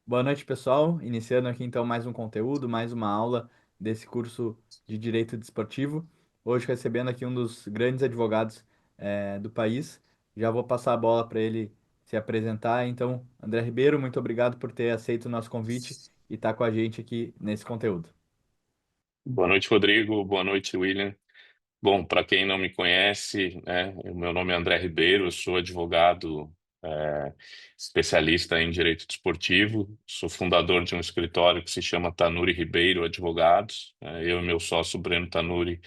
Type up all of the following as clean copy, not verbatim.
Boa noite, pessoal. Iniciando aqui então mais um conteúdo, mais uma aula desse curso de Direito Desportivo. Hoje recebendo aqui um dos grandes advogados do país. Já vou passar a bola para ele se apresentar. Então, André Ribeiro, muito obrigado por ter aceito o nosso convite e estar com a gente aqui nesse conteúdo. Boa noite, Rodrigo. Boa noite, William. Bom, para quem não me conhece, né, o meu nome é André Ribeiro, eu sou advogado, especialista em direito desportivo, sou fundador de um escritório que se chama Tanuri Ribeiro Advogados. Eu e meu sócio Breno Tanuri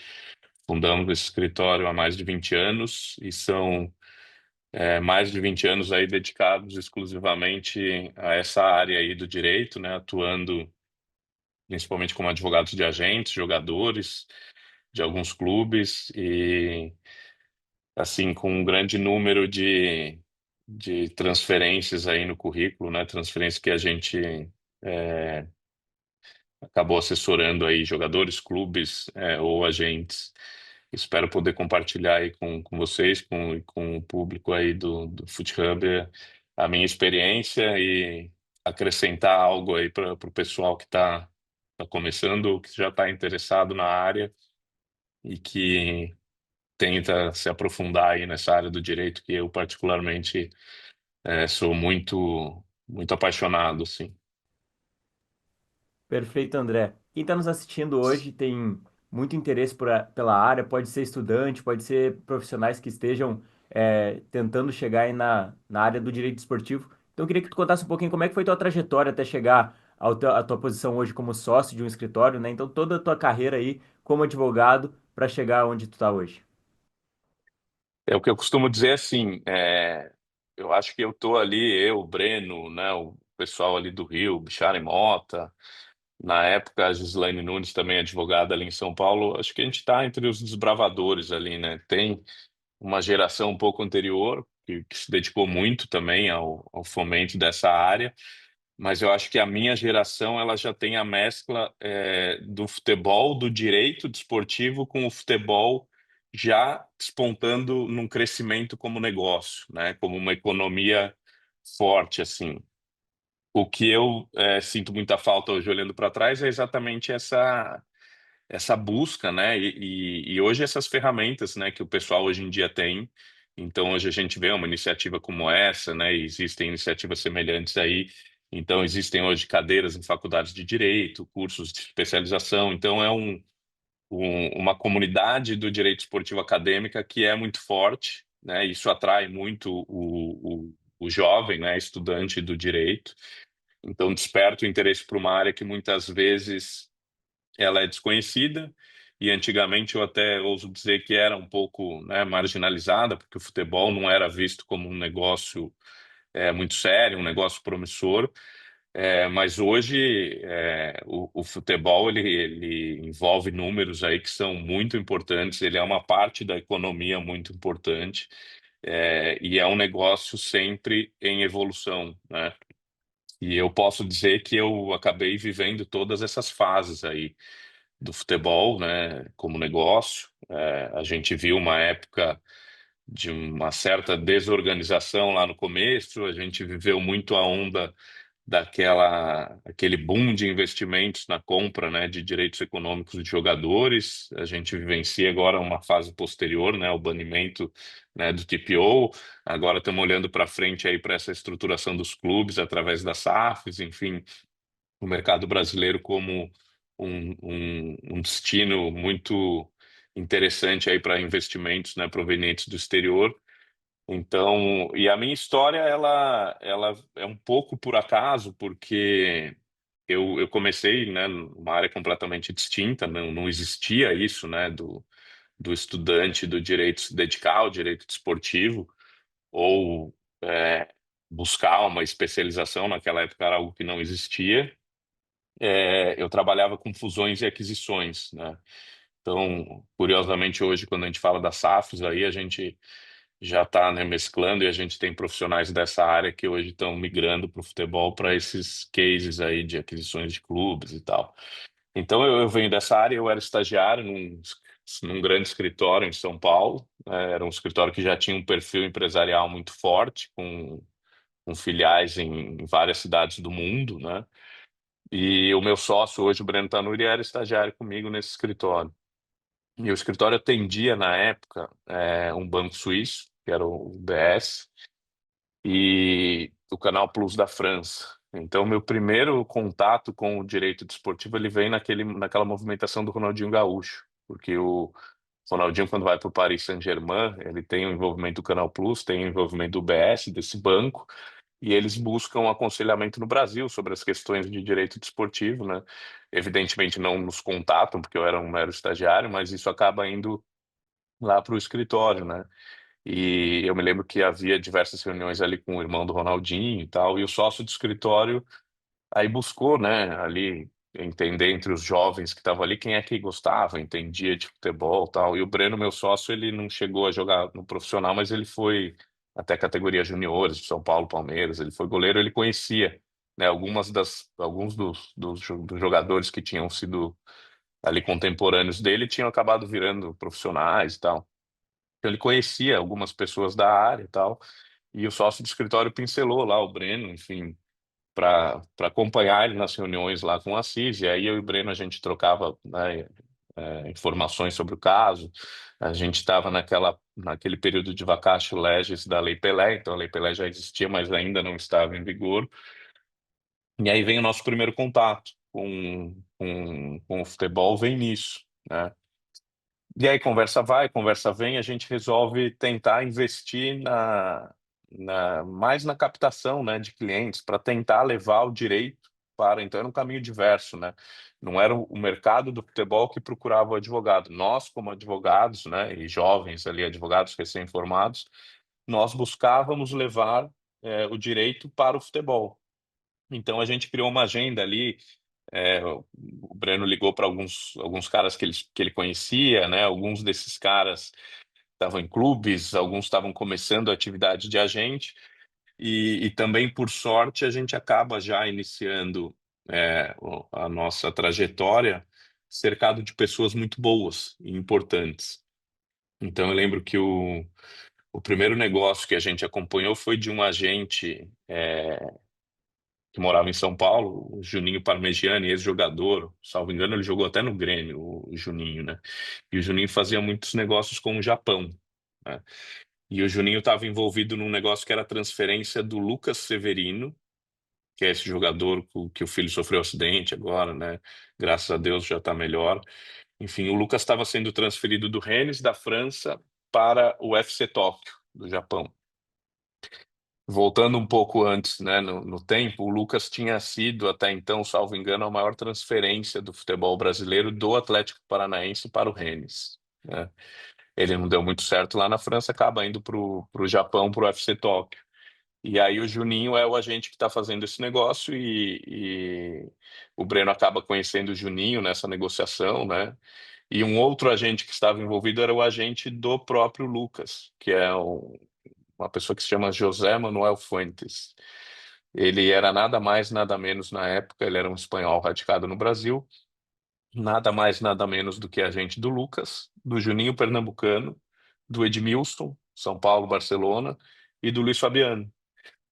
fundamos esse escritório há mais de 20 anos e são mais de 20 anos aí dedicados exclusivamente a essa área aí do direito, né, atuando principalmente como advogados de agentes, jogadores de alguns clubes e assim com um grande número de transferências aí no currículo, né? Transferências que a gente é, acabou assessorando aí jogadores, clubes ou agentes. Espero poder compartilhar aí com vocês, com o público aí do FootHub, a minha experiência e acrescentar algo aí para o pessoal que está tá começando ou que já está interessado na área e que tenta se aprofundar aí nessa área do direito que eu particularmente sou muito apaixonado, assim. Perfeito, André. Quem está nos assistindo hoje tem muito interesse pela área, pode ser estudante, pode ser profissionais que estejam tentando chegar aí na área do direito esportivo. Então, eu queria que tu contasse um pouquinho como é que foi tua trajetória até chegar à tua posição hoje como sócio de um escritório, né? Então, toda a tua carreira aí como advogado para chegar onde tu está hoje. É o que eu costumo dizer assim, eu acho que eu tô ali, eu, o Breno, né, o pessoal ali do Rio, Bichara e Mota, na época a Gislaine Nunes também advogada ali em São Paulo, acho que a gente está entre os desbravadores ali, né? Tem uma geração um pouco anterior que se dedicou muito também ao fomento dessa área, mas eu acho que a minha geração ela já tem a mescla do futebol, do direito desportivo com o futebol já despontando num crescimento como negócio, né? Como uma economia forte assim. O que eu sinto muita falta hoje olhando para trás é exatamente essa busca, né? E hoje essas ferramentas, né, que o pessoal hoje em dia tem. Então hoje a gente vê uma iniciativa como essa, né? E existem iniciativas semelhantes aí. Então existem hoje cadeiras em faculdades de direito, cursos de especialização. Então é uma comunidade do direito esportivo acadêmica que é muito forte, né? Isso atrai muito o jovem, né, estudante do direito. Então desperta o interesse por uma área que muitas vezes ela é desconhecida e antigamente eu até ouso dizer que era um pouco, né, marginalizada, porque o futebol não era visto como um negócio muito sério, um negócio promissor. Mas hoje o futebol ele envolve números aí que são muito importantes, ele é uma parte da economia muito importante, e é um negócio sempre em evolução, né? E eu posso dizer que eu acabei vivendo todas essas fases aí do futebol, né, como negócio. A gente viu uma época de uma certa desorganização lá no começo, a gente viveu muito a onda aquele boom de investimentos na compra, né, de direitos econômicos de jogadores. A gente vivencia agora uma fase posterior, né, o banimento, né, do TPO. Agora estamos olhando para frente aí para essa estruturação dos clubes através das SAFs, enfim, o mercado brasileiro como um destino muito interessante aí para investimentos, né, provenientes do exterior. Então, e a minha história, ela é um pouco por acaso, porque eu comecei, né, numa área completamente distinta, não existia isso, né, do estudante do direito se dedicar ao direito desportivo, ou buscar uma especialização, naquela época era algo que não existia. Eu trabalhava com fusões e aquisições, né? Então, curiosamente, hoje, quando a gente fala das SAFs, aí a gente já está, né, mesclando e a gente tem profissionais dessa área que hoje estão migrando para o futebol para esses cases aí de aquisições de clubes e tal. Então, eu venho dessa área, eu era estagiário num grande escritório em São Paulo, era um escritório que já tinha um perfil empresarial muito forte, com filiais em várias cidades do mundo, né? E o meu sócio hoje, o Breno Tanuri, era estagiário comigo nesse escritório. E o escritório atendia, na época, um banco suíço, que era o UBS, e o Canal Plus da França. Então, meu primeiro contato com o direito desportivo, ele vem naquela movimentação do Ronaldinho Gaúcho, porque o Ronaldinho, quando vai para o Paris Saint-Germain, ele tem o envolvimento do Canal Plus, tem o envolvimento do UBS, desse banco, e eles buscam aconselhamento no Brasil sobre as questões de direito desportivo, né? Evidentemente não nos contatam, porque eu era um mero estagiário, mas isso acaba indo lá para o escritório, né? E eu me lembro que havia diversas reuniões ali com o irmão do Ronaldinho e tal, e o sócio do escritório aí buscou, né, ali entender entre os jovens que estavam ali quem é que gostava, entendia de futebol e tal. E o Breno, meu sócio, ele não chegou a jogar no profissional, mas ele foi até categoria juniores, de São Paulo, Palmeiras. Ele foi goleiro, ele conhecia, né, alguns dos jogadores que tinham sido ali contemporâneos dele tinham acabado virando profissionais e tal. Então ele conhecia algumas pessoas da área e tal. E o sócio do escritório pincelou lá o Breno, enfim, para acompanhar ele nas reuniões lá com o Assis. E aí eu e o Breno a gente trocava, né, informações sobre o caso. A gente estava naquele período de vacatio legis da Lei Pelé, então a Lei Pelé já existia, mas ainda não estava em vigor. E aí vem o nosso primeiro contato com o futebol, vem nisso, né? E aí, conversa vai, conversa vem, a gente resolve tentar investir mais na captação, né, de clientes, para tentar levar o direito para. Então, era um caminho diverso, né? Não era o mercado do futebol que procurava o advogado. Nós, como advogados, né, e jovens ali, advogados recém-formados, nós buscávamos levar, o direito para o futebol. Então, a gente criou uma agenda ali. O Breno ligou para alguns caras que ele conhecia, né? Alguns desses caras estavam em clubes, alguns estavam começando a atividade de agente, e também, por sorte, a gente acaba já iniciando a nossa trajetória cercado de pessoas muito boas e importantes. Então, eu lembro que o primeiro negócio que a gente acompanhou foi de um agente que morava em São Paulo, o Juninho Parmegiani, ex-jogador, salvo engano, ele jogou até no Grêmio, o Juninho, né? E o Juninho fazia muitos negócios com o Japão, né? E o Juninho estava envolvido num negócio que era a transferência do Lucas Severino, que é esse jogador que o filho sofreu acidente agora, né? Graças a Deus já está melhor. Enfim, o Lucas estava sendo transferido do Rennes, da França, para o FC Tóquio, do Japão. Voltando um pouco antes, né, no tempo, o Lucas tinha sido, até então, salvo engano, a maior transferência do futebol brasileiro do Atlético Paranaense para o Rennes, né? Ele não deu muito certo lá na França, acaba indo para o Japão, para o FC Tóquio. E aí o Juninho é o agente que está fazendo esse negócio e o Breno acaba conhecendo o Juninho nessa negociação, né? E um outro agente que estava envolvido era o agente do próprio Lucas, que é uma pessoa que se chama José Manuel Fuentes. Ele era nada mais, nada menos na época, ele era um espanhol radicado no Brasil, nada mais, nada menos do que agente do Lucas, do Juninho Pernambucano, do Edmilson, São Paulo, Barcelona, e do Luiz Fabiano.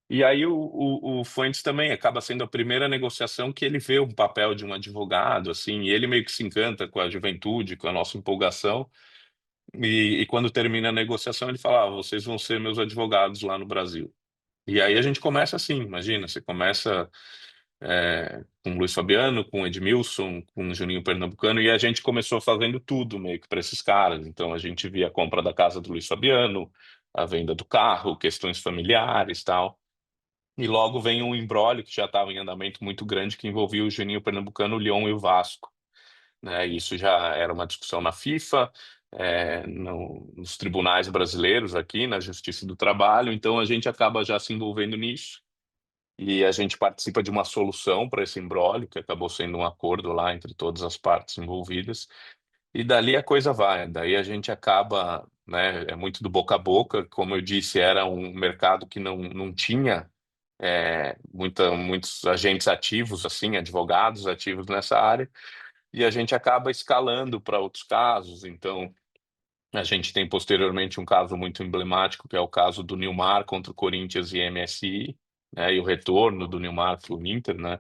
E aí o Fuentes também acaba sendo a primeira negociação que ele vê um papel de um advogado, assim, e ele meio que se encanta com a juventude, com a nossa empolgação, e quando termina a negociação ele fala, vocês vão ser meus advogados lá no Brasil. E aí a gente começa assim, imagina, você começa com o Luiz Fabiano, com o Edmilson, com o Juninho Pernambucano, e a gente começou fazendo tudo meio que para esses caras. Então a gente via a compra da casa do Luiz Fabiano, a venda do carro, questões familiares, tal. E logo vem um imbróglio que já estava em andamento muito grande que envolvia o Juninho Pernambucano, o Lyon e o Vasco, né? Isso já era uma discussão na FIFA, nos tribunais brasileiros aqui, na Justiça do Trabalho. Então a gente acaba já se envolvendo nisso e a gente participa de uma solução para esse imbróglio, que acabou sendo um acordo lá entre todas as partes envolvidas. E dali a coisa vai, daí a gente acaba, né, é muito do boca a boca, como eu disse, era um mercado que não tinha muitos agentes ativos, assim, advogados ativos nessa área, e a gente acaba escalando para outros casos. Então, a gente tem posteriormente um caso muito emblemático, que é o caso do Nilmar contra o Corinthians e MSI, né, e o retorno do Neymar para o Inter, né?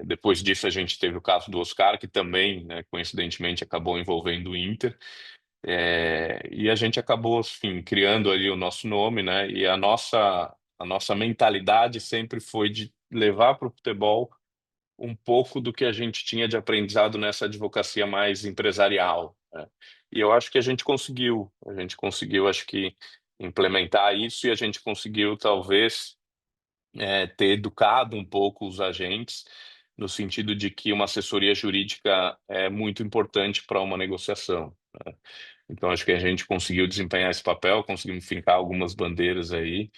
Depois disso a gente teve o caso do Oscar, que também, né, coincidentemente, acabou envolvendo o Inter. E a gente acabou, assim, criando ali o nosso nome, né? E a nossa mentalidade sempre foi de levar para o futebol um pouco do que a gente tinha de aprendizado nessa advocacia mais empresarial, né? E eu acho que a gente conseguiu, acho que, implementar isso, e a gente conseguiu, talvez, ter educado um pouco os agentes, no sentido de que uma assessoria jurídica é muito importante para uma negociação, né? Então, acho que a gente conseguiu desempenhar esse papel, conseguimos fincar algumas bandeiras aí,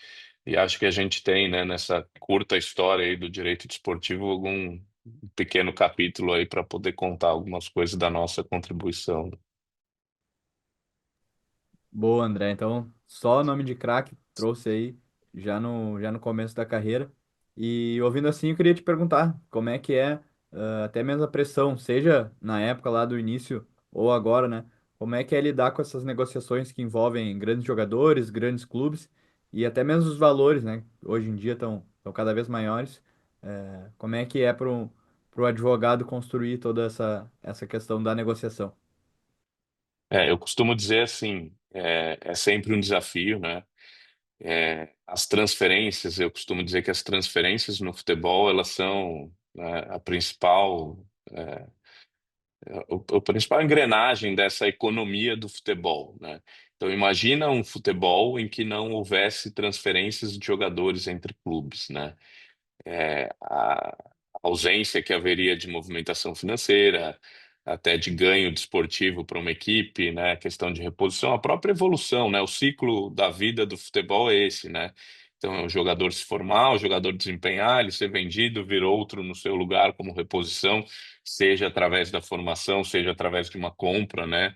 e acho que a gente tem, né, nessa curta história aí do direito desportivo, algum pequeno capítulo aí para poder contar algumas coisas da nossa contribuição. Boa, André. Então, só nome de craque trouxe aí já no começo da carreira. E ouvindo assim, eu queria te perguntar como é que é, até mesmo a pressão, seja na época lá do início ou agora, né? Como é que é lidar com essas negociações que envolvem grandes jogadores, grandes clubes e até mesmo os valores, né? Hoje em dia estão cada vez maiores. Como é que é para o advogado construir toda essa questão da negociação? Eu costumo dizer assim, é sempre um desafio, né? As transferências, eu costumo dizer que as transferências no futebol, elas são, né, a principal engrenagem dessa economia do futebol, né? Então, imagina um futebol em que não houvesse transferências de jogadores entre clubes, né? A ausência que haveria de movimentação financeira, até de ganho desportivo para uma equipe, né? A questão de reposição, a própria evolução, né? O ciclo da vida do futebol é esse, né? Então, é o jogador se formar, o jogador desempenhar, ele ser vendido, vir outro no seu lugar como reposição, seja através da formação, seja através de uma compra, né?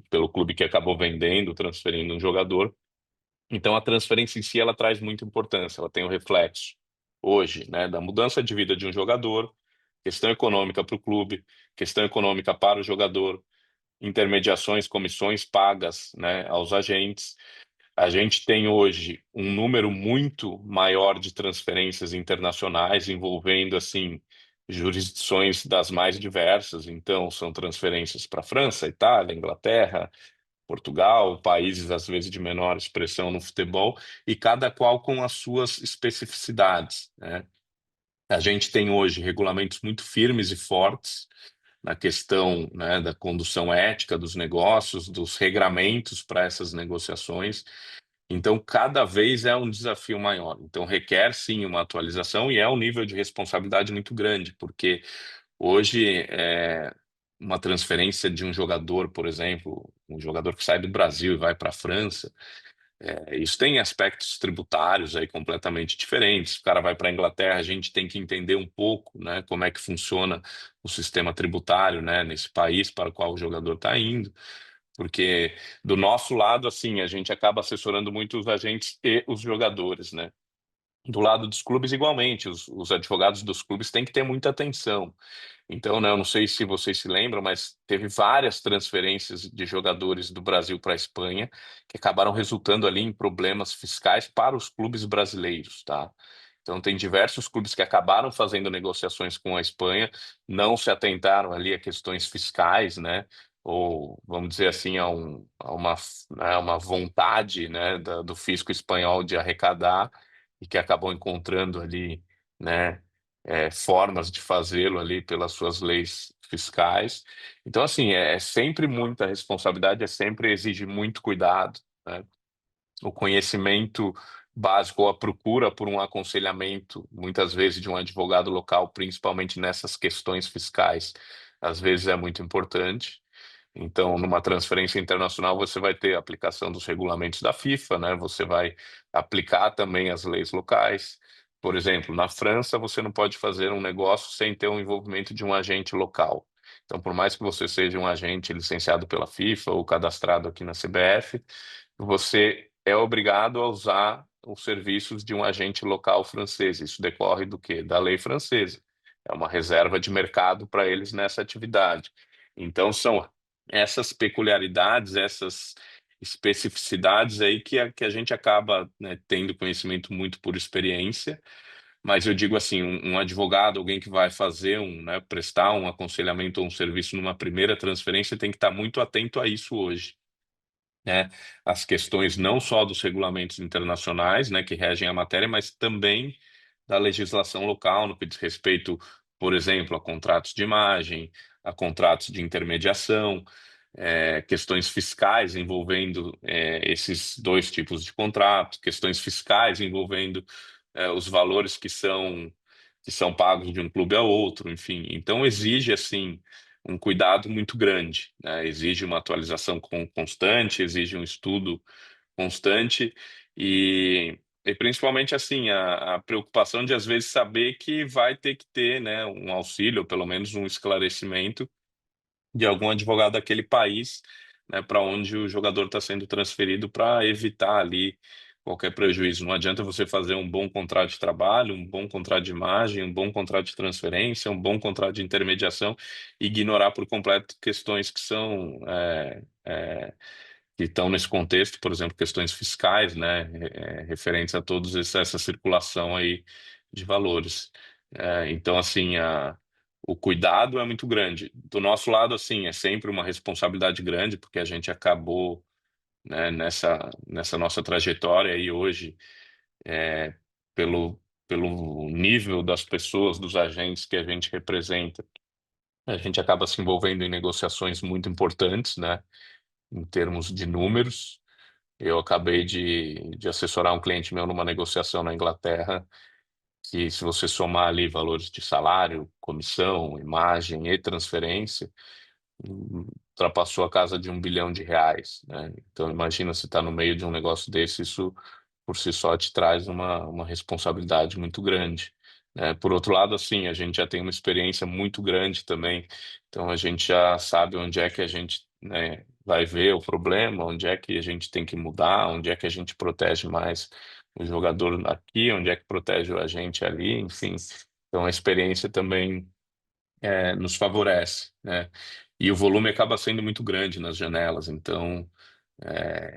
Pelo clube que acabou vendendo, transferindo um jogador. Então, a transferência em si, ela traz muita importância, ela tem o reflexo hoje, né, da mudança de vida de um jogador, questão econômica para o clube, questão econômica para o jogador, intermediações, comissões pagas, né, aos agentes. A gente tem hoje um número muito maior de transferências internacionais envolvendo, assim, jurisdições das mais diversas. Então, são transferências para França, Itália, Inglaterra, Portugal, países às vezes de menor expressão no futebol, e cada qual com as suas especificidades, né? A gente tem hoje regulamentos muito firmes e fortes na questão, né, da condução ética dos negócios, dos regramentos para essas negociações. Então, cada vez é um desafio maior. Então, requer sim uma atualização, e é um nível de responsabilidade muito grande, porque hoje, uma transferência de um jogador, por exemplo, um jogador que sai do Brasil e vai para a França, isso tem aspectos tributários aí completamente diferentes. O cara vai para a Inglaterra, a gente tem que entender um pouco, né, como é que funciona o sistema tributário, né, nesse país para o qual o jogador está indo. Porque do nosso lado, assim, a gente acaba assessorando muito os agentes e os jogadores, né? Do lado dos clubes, igualmente, os advogados dos clubes têm que ter muita atenção. Então, né, eu não sei se vocês se lembram, mas teve várias transferências de jogadores do Brasil para a Espanha que acabaram resultando ali em problemas fiscais para os clubes brasileiros, tá? Então, tem diversos clubes que acabaram fazendo negociações com a Espanha, não se atentaram ali a questões fiscais, né? Ou, vamos dizer assim, a uma vontade, né, do fisco espanhol de arrecadar, e que acabou encontrando ali, né, formas de fazê-lo ali pelas suas leis fiscais. Então, assim, é sempre muita responsabilidade, sempre exige muito cuidado, né? O conhecimento básico ou a procura por um aconselhamento, muitas vezes de um advogado local, principalmente nessas questões fiscais, às vezes é muito importante. Então, numa transferência internacional, você vai ter a aplicação dos regulamentos da FIFA, né? Você vai aplicar também as leis locais. Por exemplo, na França, você não pode fazer um negócio sem ter o envolvimento de um agente local. Então, por mais que você seja um agente licenciado pela FIFA ou cadastrado aqui na CBF, você é obrigado a usar os serviços de um agente local francês. Isso decorre do quê? Da lei francesa. É uma reserva de mercado para eles nessa atividade. Então, são essas peculiaridades, essas especificidades aí que a gente acaba, né, tendo conhecimento muito por experiência. Mas eu digo assim, um advogado, alguém que vai fazer né, prestar um aconselhamento ou um serviço numa primeira transferência, tem que estar muito atento a isso hoje, né? As questões não só dos regulamentos internacionais, né, que regem a matéria, mas também da legislação local no que diz respeito, por exemplo, a contratos de imagem, a contratos de intermediação, questões fiscais envolvendo esses dois tipos de contratos, questões fiscais envolvendo os valores que são pagos de um clube a outro, enfim. Então exige assim um cuidado muito grande, né? Exige uma atualização constante, exige um estudo constante e principalmente assim a preocupação de às vezes saber que vai ter que ter, né, um auxílio, ou pelo menos um esclarecimento de algum advogado daquele país, né, para onde o jogador está sendo transferido para evitar ali qualquer prejuízo. Não adianta você fazer um bom contrato de trabalho, um bom contrato de imagem, um bom contrato de transferência, um bom contrato de intermediação e ignorar por completo questões que são que estão nesse contexto, por exemplo, questões fiscais, né, referentes a todos essa circulação aí de valores. Então, assim, o cuidado é muito grande. Do nosso lado, assim, é sempre uma responsabilidade grande, porque a gente acabou, né, nessa nossa trajetória e hoje, é, pelo nível das pessoas, dos agentes que a gente representa, a gente acaba se envolvendo em negociações muito importantes, né, em termos de números. Eu acabei de assessorar um cliente meu numa negociação na Inglaterra, que se você somar ali valores de salário, comissão, imagem e transferência, ultrapassou a casa de R$ 1 bilhão, né? Então imagina se está no meio de um negócio desse, isso por si só te traz uma responsabilidade muito grande, né? Por outro lado, assim, a gente já tem uma experiência muito grande também, então a gente já sabe onde é que a gente, né, vai ver o problema, onde é que a gente tem que mudar, onde é que a gente protege mais o jogador aqui, onde é que protege a gente ali, enfim. Então a experiência também nos favorece, né? E o volume acaba sendo muito grande nas janelas, então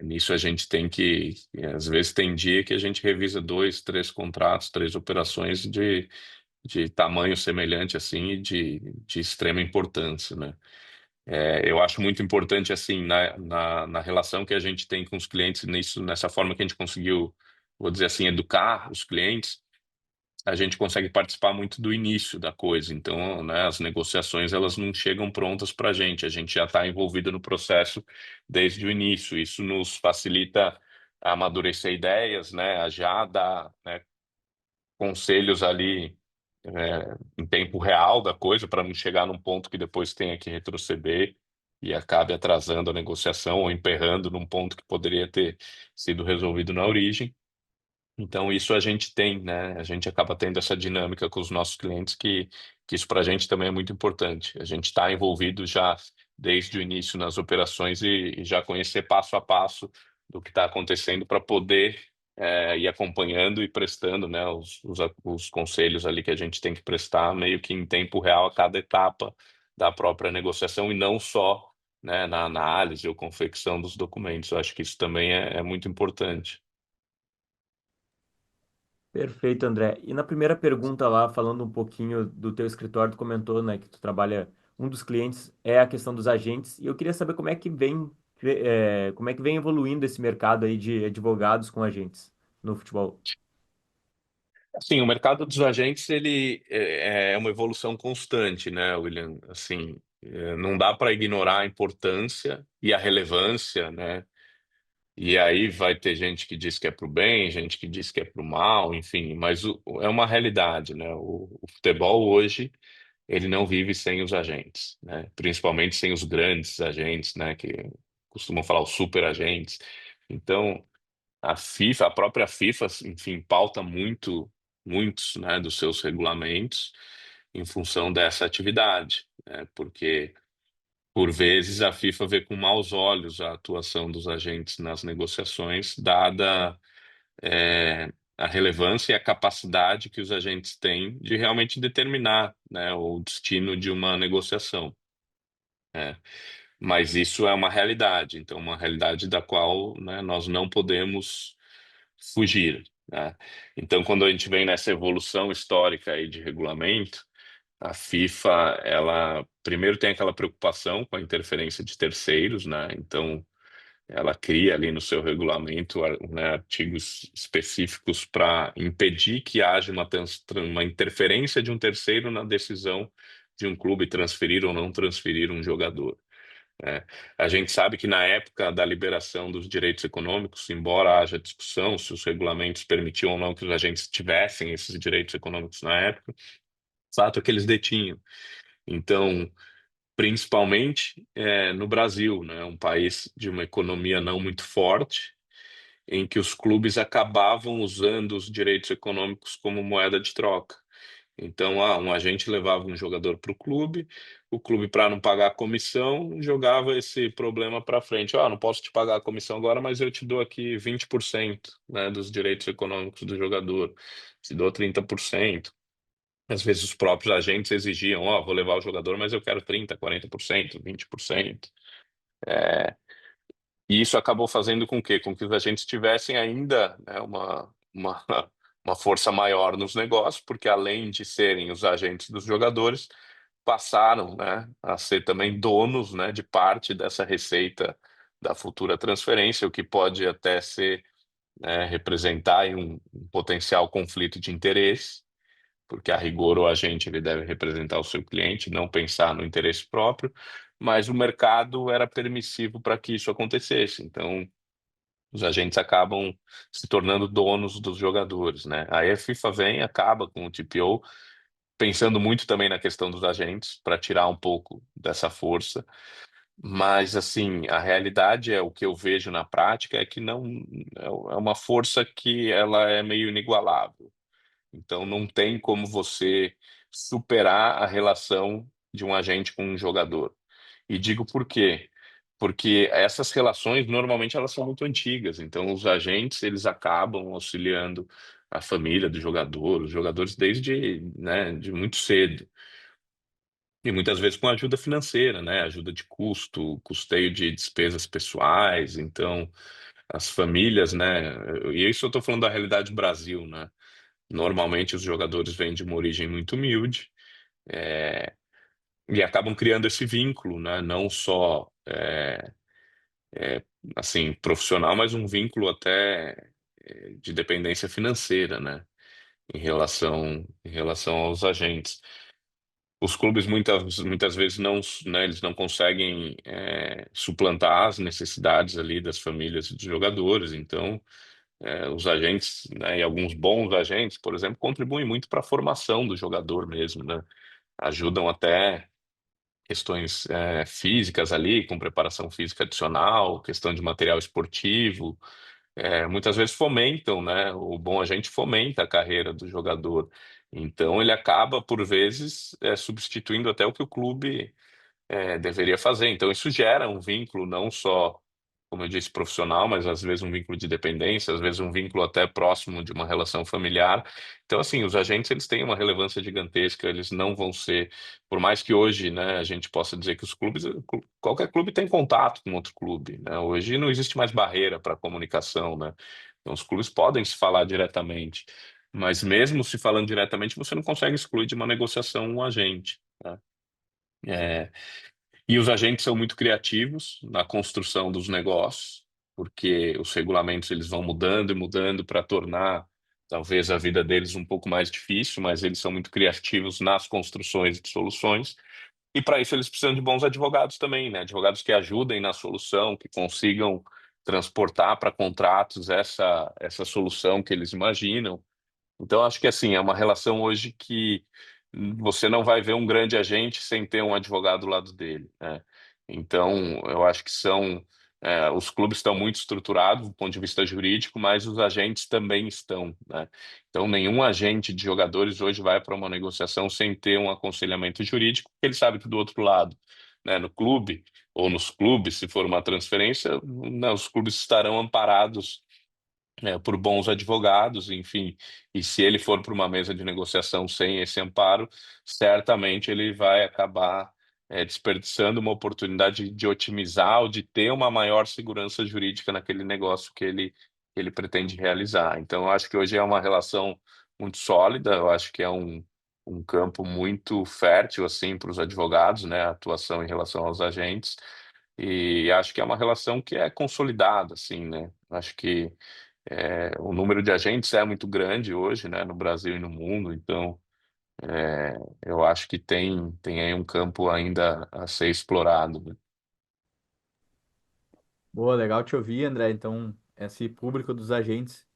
nisso a gente tem que, às vezes tem dia que a gente revisa dois, três contratos, três operações de tamanho semelhante assim e de extrema importância, né? Eu acho muito importante assim na relação que a gente tem com os clientes nisso, nessa forma que a gente conseguiu, vou dizer assim, educar os clientes, a gente consegue participar muito do início da coisa. Então, né, as negociações elas não chegam prontas para a gente já está envolvido no processo desde o início. Isso nos facilita a amadurecer ideias, né, a já dar, né, conselhos ali em tempo real da coisa, para não chegar num ponto que depois tenha que retroceder e acabe atrasando a negociação ou emperrando num ponto que poderia ter sido resolvido na origem. Então, isso a gente tem, né? A gente acaba tendo essa dinâmica com os nossos clientes, que isso para a gente também é muito importante. A gente está envolvido já desde o início nas operações e já conhecer passo a passo do que está acontecendo para poder ir acompanhando e prestando, né, os conselhos ali que a gente tem que prestar meio que em tempo real a cada etapa da própria negociação e não só, né, na análise ou confecção dos documentos. Eu acho que isso também é muito importante. Perfeito, André. E na primeira pergunta lá, falando um pouquinho do teu escritório, tu comentou, né, que tu trabalha, um dos clientes é a questão dos agentes, e eu queria saber como é que vem evoluindo esse mercado aí de advogados com agentes no futebol. Assim, o mercado dos agentes ele é uma evolução constante, né, William? Assim, não dá para ignorar a importância e a relevância, né? E aí vai ter gente que diz que é para o bem, gente que diz que é para o mal, enfim. Mas é uma realidade, né? O futebol hoje ele não vive sem os agentes, né? Principalmente sem os grandes agentes, né? Que costumam falar os super agentes. Então a FIFA, a própria FIFA, enfim, pauta muitos, né, dos seus regulamentos em função dessa atividade, né? Porque, por vezes, a FIFA vê com maus olhos a atuação dos agentes nas negociações, dada a relevância e a capacidade que os agentes têm de realmente determinar, né, o destino de uma negociação, né? mas isso é uma realidade, então uma realidade da qual, né, nós não podemos fugir, né? Então, quando a gente vem nessa evolução histórica aí de regulamento, a FIFA, ela primeiro tem aquela preocupação com a interferência de terceiros, né? Então, ela cria ali no seu regulamento, né, artigos específicos para impedir que haja uma interferência de um terceiro na decisão de um clube transferir ou não transferir um jogador, né? A gente sabe que na época da liberação dos direitos econômicos, embora haja discussão se os regulamentos permitiam ou não que os agentes tivessem esses direitos econômicos na época, fato é que eles detinham. Então, principalmente no Brasil, né, um país de uma economia não muito forte, em que os clubes acabavam usando os direitos econômicos como moeda de troca. Então, um agente levava um jogador para o clube, para não pagar a comissão, jogava esse problema para frente. Não posso te pagar a comissão agora, mas eu te dou aqui 20%, né, dos direitos econômicos do jogador, te dou 30%. Às vezes os próprios agentes exigiam, vou levar o jogador, mas eu quero 30, 40%, 20%. E isso acabou fazendo com que os agentes tivessem ainda, né, uma força maior nos negócios, porque além de serem os agentes dos jogadores, passaram, né, a ser também donos, né, de parte dessa receita da futura transferência, o que pode até ser, né, representar aí um potencial conflito de interesse, porque a rigor o agente ele deve representar o seu cliente, não pensar no interesse próprio, mas o mercado era permissivo para que isso acontecesse. Então, os agentes acabam se tornando donos dos jogadores, né? Aí a FIFA vem, acaba com o TPO, pensando muito também na questão dos agentes, para tirar um pouco dessa força. Mas, assim, a realidade é o que eu vejo na prática é que não é uma força que ela é meio inigualável. Então, não tem como você superar a relação de um agente com um jogador. E digo por quê? Porque essas relações, normalmente, elas são muito antigas. Então, os agentes, eles acabam auxiliando a família do jogador, os jogadores desde, né, de muito cedo. E muitas vezes com ajuda financeira, né? Ajuda de custo, custeio de despesas pessoais. Então, as famílias, né? E isso eu estou falando da realidade do Brasil, né? Normalmente os jogadores vêm de uma origem muito humilde, é, e acabam criando esse vínculo, né? Não só assim profissional, mas um vínculo até de dependência financeira, né? Em relação aos agentes. Os clubes muitas vezes não, né, eles não conseguem suplantar as necessidades ali das famílias dos jogadores, então os agentes, né, e alguns bons agentes, por exemplo, contribuem muito para a formação do jogador mesmo, né? Ajudam até questões físicas ali, com preparação física adicional, questão de material esportivo, muitas vezes fomentam, né? O bom agente fomenta a carreira do jogador. Então ele acaba, por vezes, substituindo até o que o clube deveria fazer. Então, isso gera um vínculo não só, como eu disse, profissional, mas às vezes um vínculo de dependência, às vezes um vínculo até próximo de uma relação familiar. Então, assim, os agentes eles têm uma relevância gigantesca, eles não vão ser, por mais que hoje, né, a gente possa dizer que os clubes, qualquer clube tem contato com outro clube, né? Hoje não existe mais barreira para comunicação, né? Então, os clubes podem se falar diretamente. Mas mesmo se falando diretamente, você não consegue excluir de uma negociação um agente, né? É, e os agentes são muito criativos na construção dos negócios, porque os regulamentos eles vão mudando e mudando para tornar talvez a vida deles um pouco mais difícil, mas eles são muito criativos nas construções de soluções. E para isso eles precisam de bons advogados também, né? Advogados que ajudem na solução, que consigam transportar para contratos essa solução que eles imaginam. Então, acho que assim, é uma relação hoje que você não vai ver um grande agente sem ter um advogado do lado dele, né? Então, eu acho que os clubes estão muito estruturados do ponto de vista jurídico, mas os agentes também estão, né? Então, nenhum agente de jogadores hoje vai para uma negociação sem ter um aconselhamento jurídico, porque ele sabe que do outro lado, né, no clube ou nos clubes, se for uma transferência, né, os clubes estarão amparados por bons advogados, enfim. E se ele for para uma mesa de negociação sem esse amparo, certamente ele vai acabar desperdiçando uma oportunidade de otimizar ou de ter uma maior segurança jurídica naquele negócio que ele pretende realizar. Então, eu acho que hoje é uma relação muito sólida, eu acho que é um campo muito fértil assim para os advogados, né, a atuação em relação aos agentes, e acho que é uma relação que é consolidada, assim, né? Acho que o número de agentes é muito grande hoje, né, no Brasil e no mundo, então eu acho que tem aí um campo ainda a ser explorado, né? Boa, legal te ouvir, André. Então, esse público dos agentes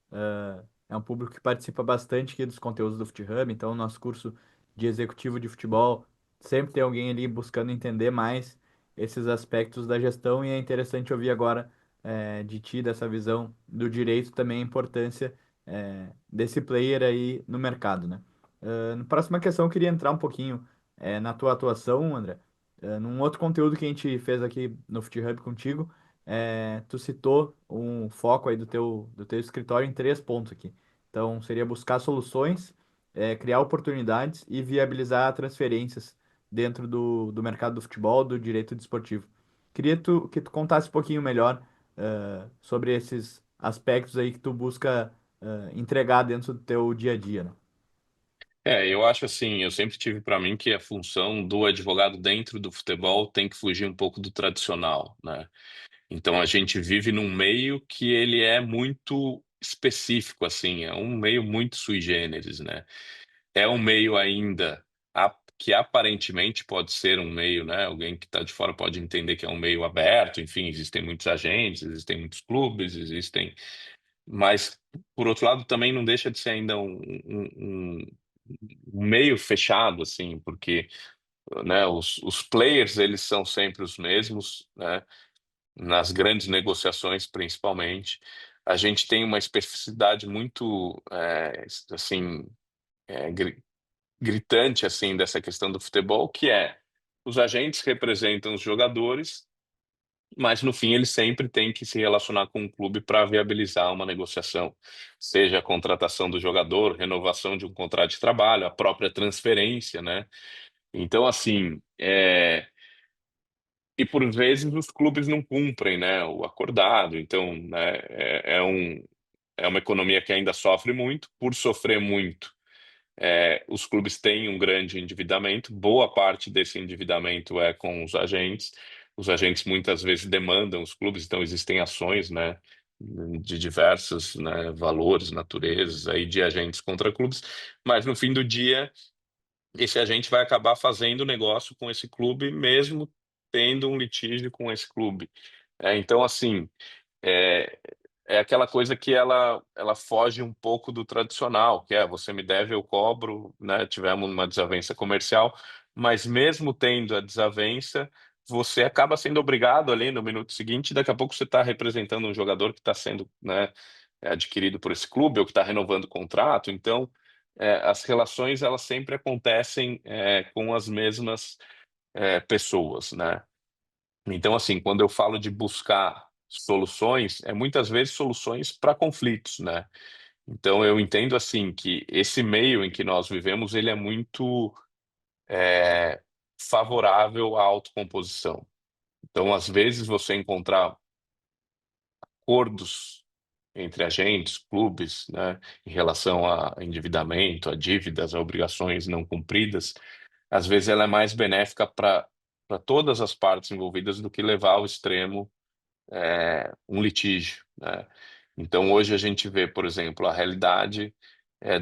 é um público que participa bastante aqui dos conteúdos do FutHub. Então, o nosso curso de executivo de futebol sempre tem alguém ali buscando entender mais esses aspectos da gestão e é interessante ouvir agora de ti, dessa visão do direito, também a importância desse player aí no mercado, né? Na próxima questão, eu queria entrar um pouquinho na tua atuação, André. Num outro conteúdo que a gente fez aqui no FutHub contigo, tu citou um foco aí do teu escritório em 3 pontos aqui. Então, seria buscar soluções, criar oportunidades e viabilizar transferências dentro do mercado do futebol, do direito desportivo. Queria que tu contasse um pouquinho melhor, sobre esses aspectos aí que tu busca, entregar dentro do teu dia a dia, né? Eu acho assim, eu sempre tive para mim que a função do advogado dentro do futebol tem que fugir um pouco do tradicional, né? Então a gente vive num meio que ele é muito específico, assim, é um meio muito sui generis, né? É um meio ainda que aparentemente pode ser um meio, né? Alguém que está de fora pode entender que é um meio aberto, enfim, existem muitos agentes, existem muitos clubes, existem. Mas, por outro lado, também não deixa de ser ainda um meio fechado, assim, porque, né, os players, eles são sempre os mesmos, né? Nas grandes negociações, principalmente. A gente tem uma especificidade muito, assim, é, gri- gritante assim dessa questão do futebol, que é os agentes representam os jogadores, mas no fim eles sempre têm que se relacionar com o clube para viabilizar uma negociação, seja a contratação do jogador, renovação de um contrato de trabalho, a própria transferência, né? Então, assim, e por vezes os clubes não cumprem, né, o acordado. Então, né, é uma economia que ainda sofre muito, por sofrer muito. Os clubes têm um grande endividamento, boa parte desse endividamento é com os agentes. Os agentes muitas vezes demandam os clubes, então existem ações, né, de diversos, né, valores, naturezas aí de agentes contra clubes, mas no fim do dia esse agente vai acabar fazendo negócio com esse clube, mesmo tendo um litígio com esse clube. Então, assim, é, é aquela coisa que ela foge um pouco do tradicional, que é você me deve, eu cobro, né? Tivemos uma desavença comercial, mas mesmo tendo a desavença, você acaba sendo obrigado ali no minuto seguinte, daqui a pouco você está representando um jogador que está sendo, né, adquirido por esse clube ou que está renovando o contrato. Então, as relações elas sempre acontecem com as mesmas pessoas, né? Então, assim, quando eu falo de buscar soluções, é muitas vezes soluções para conflitos, né? Então, eu entendo assim que esse meio em que nós vivemos, ele é muito é, favorável à autocomposição. Então, às vezes, você encontrar acordos entre agentes, clubes, né, em relação a endividamento, a dívidas, a obrigações não cumpridas, às vezes ela é mais benéfica para todas as partes envolvidas do que levar ao extremo um litígio, né? Então, hoje a gente vê, por exemplo, a realidade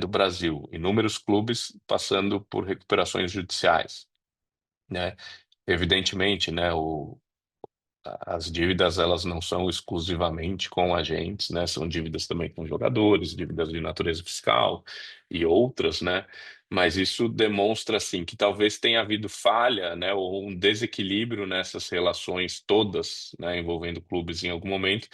do Brasil, inúmeros clubes passando por recuperações judiciais, né? Evidentemente, né, as dívidas elas não são exclusivamente com agentes, né? São dívidas também com jogadores, dívidas de natureza fiscal e outras, né? Mas isso demonstra assim que talvez tenha havido falha, né, ou um desequilíbrio nessas relações todas, né, envolvendo clubes em algum momento,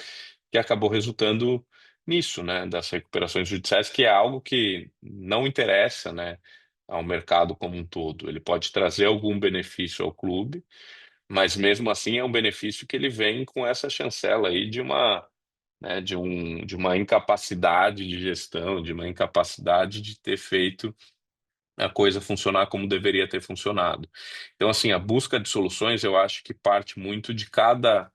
que acabou resultando nisso, né, das recuperações judiciais, que é algo que não interessa, né, ao mercado como um todo. Ele pode trazer algum benefício ao clube, mas mesmo assim é um benefício que ele vem com essa chancela aí de uma, né, de uma incapacidade de gestão, de uma incapacidade de ter feito a coisa funcionar como deveria ter funcionado. Então, assim, a busca de soluções, eu acho que parte muito de cada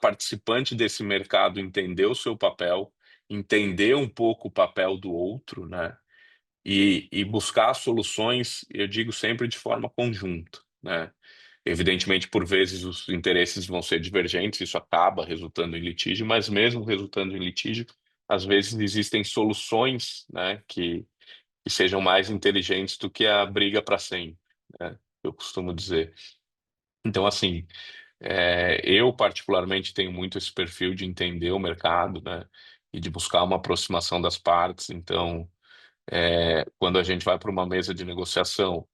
participante desse mercado entender o seu papel, entender um pouco o papel do outro, né? E buscar soluções, eu digo sempre de forma conjunta, né? Evidentemente, por vezes os interesses vão ser divergentes, isso acaba resultando em litígio, mas mesmo resultando em litígio, às vezes existem soluções, né, que sejam mais inteligentes do que a briga para sempre, né? Eu costumo dizer. Então, assim, eu particularmente tenho muito esse perfil de entender o mercado, né, e de buscar uma aproximação das partes. Então, quando a gente vai para uma mesa de negociação,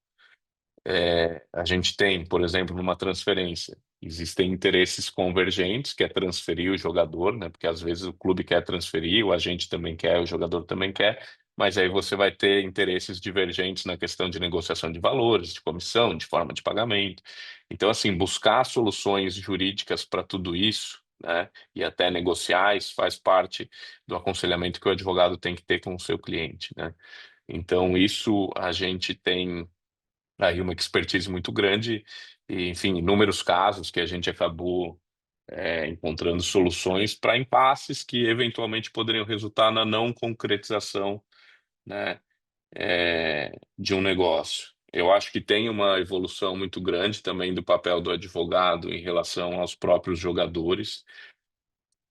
a gente tem, por exemplo, numa transferência, existem interesses convergentes, que é transferir o jogador, né? Porque às vezes o clube quer transferir, o agente também quer, o jogador também quer, mas aí você vai ter interesses divergentes na questão de negociação de valores, de comissão, de forma de pagamento. Então, assim, buscar soluções jurídicas para tudo isso, né? E até negociais, faz parte do aconselhamento que o advogado tem que ter com o seu cliente, né? Então, isso a gente tem aí uma expertise muito grande e, enfim, inúmeros casos que a gente acabou encontrando soluções para impasses que eventualmente poderiam resultar na não concretização, né, de um negócio. Eu acho que tem uma evolução muito grande também do papel do advogado em relação aos próprios jogadores.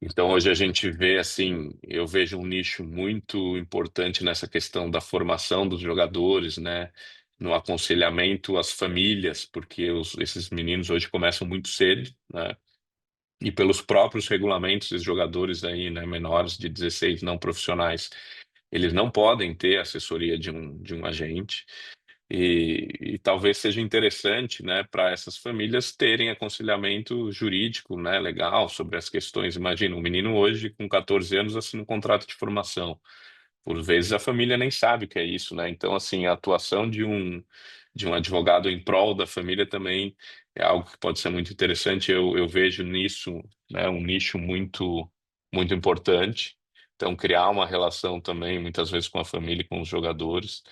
Então, hoje a gente vê assim, eu vejo um nicho muito importante nessa questão da formação dos jogadores, né? No aconselhamento às famílias, porque esses meninos hoje começam muito cedo, né? E pelos próprios regulamentos, os jogadores aí, né, menores de 16 não profissionais, eles não podem ter assessoria de um agente. E talvez seja interessante, né, para essas famílias terem aconselhamento jurídico, né, legal sobre as questões. Imagina, um menino hoje com 14 anos assina um contrato de formação. Por vezes a família nem sabe o que é isso, né? Então, assim, a atuação de um advogado em prol da família também é algo que pode ser muito interessante. Eu vejo nisso, né, um nicho muito importante. Então, criar uma relação também, muitas vezes, com a família e com os jogadores.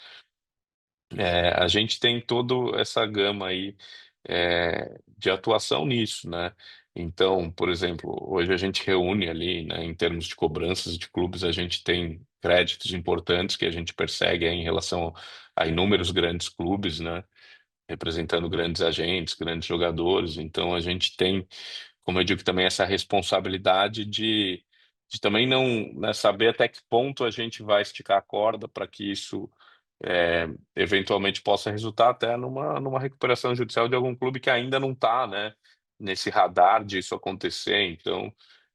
A gente tem toda essa gama aí de atuação nisso, né? Então, por exemplo, hoje a gente reúne ali, né, em termos de cobranças de clubes, a gente tem créditos importantes que a gente persegue aí em relação a inúmeros grandes clubes, né? Representando grandes agentes, grandes jogadores. Então, a gente tem, como eu digo, também essa responsabilidade de também não, né, saber até que ponto a gente vai esticar a corda para que isso eventualmente possa resultar até numa recuperação judicial de algum clube que ainda não está, né, nesse radar disso acontecer. Então,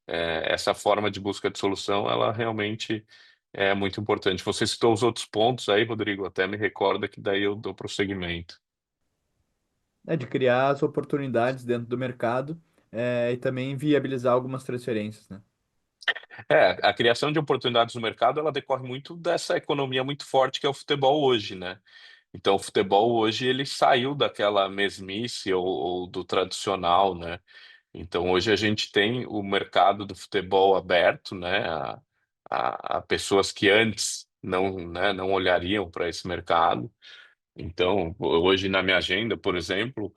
essa forma de busca de solução, ela realmente é muito importante. Você citou os outros pontos aí, Rodrigo, até me recorda que daí eu dou prosseguimento. É de criar as oportunidades dentro do mercado, e também viabilizar algumas transferências, né? A criação de oportunidades no mercado, ela decorre muito dessa economia muito forte que é o futebol hoje, né? Então, o futebol hoje, ele saiu daquela mesmice ou do tradicional, né? Então, hoje a gente tem o mercado do futebol aberto, né? A pessoas que antes não, né, não olhariam para esse mercado. Então, hoje na minha agenda, por exemplo,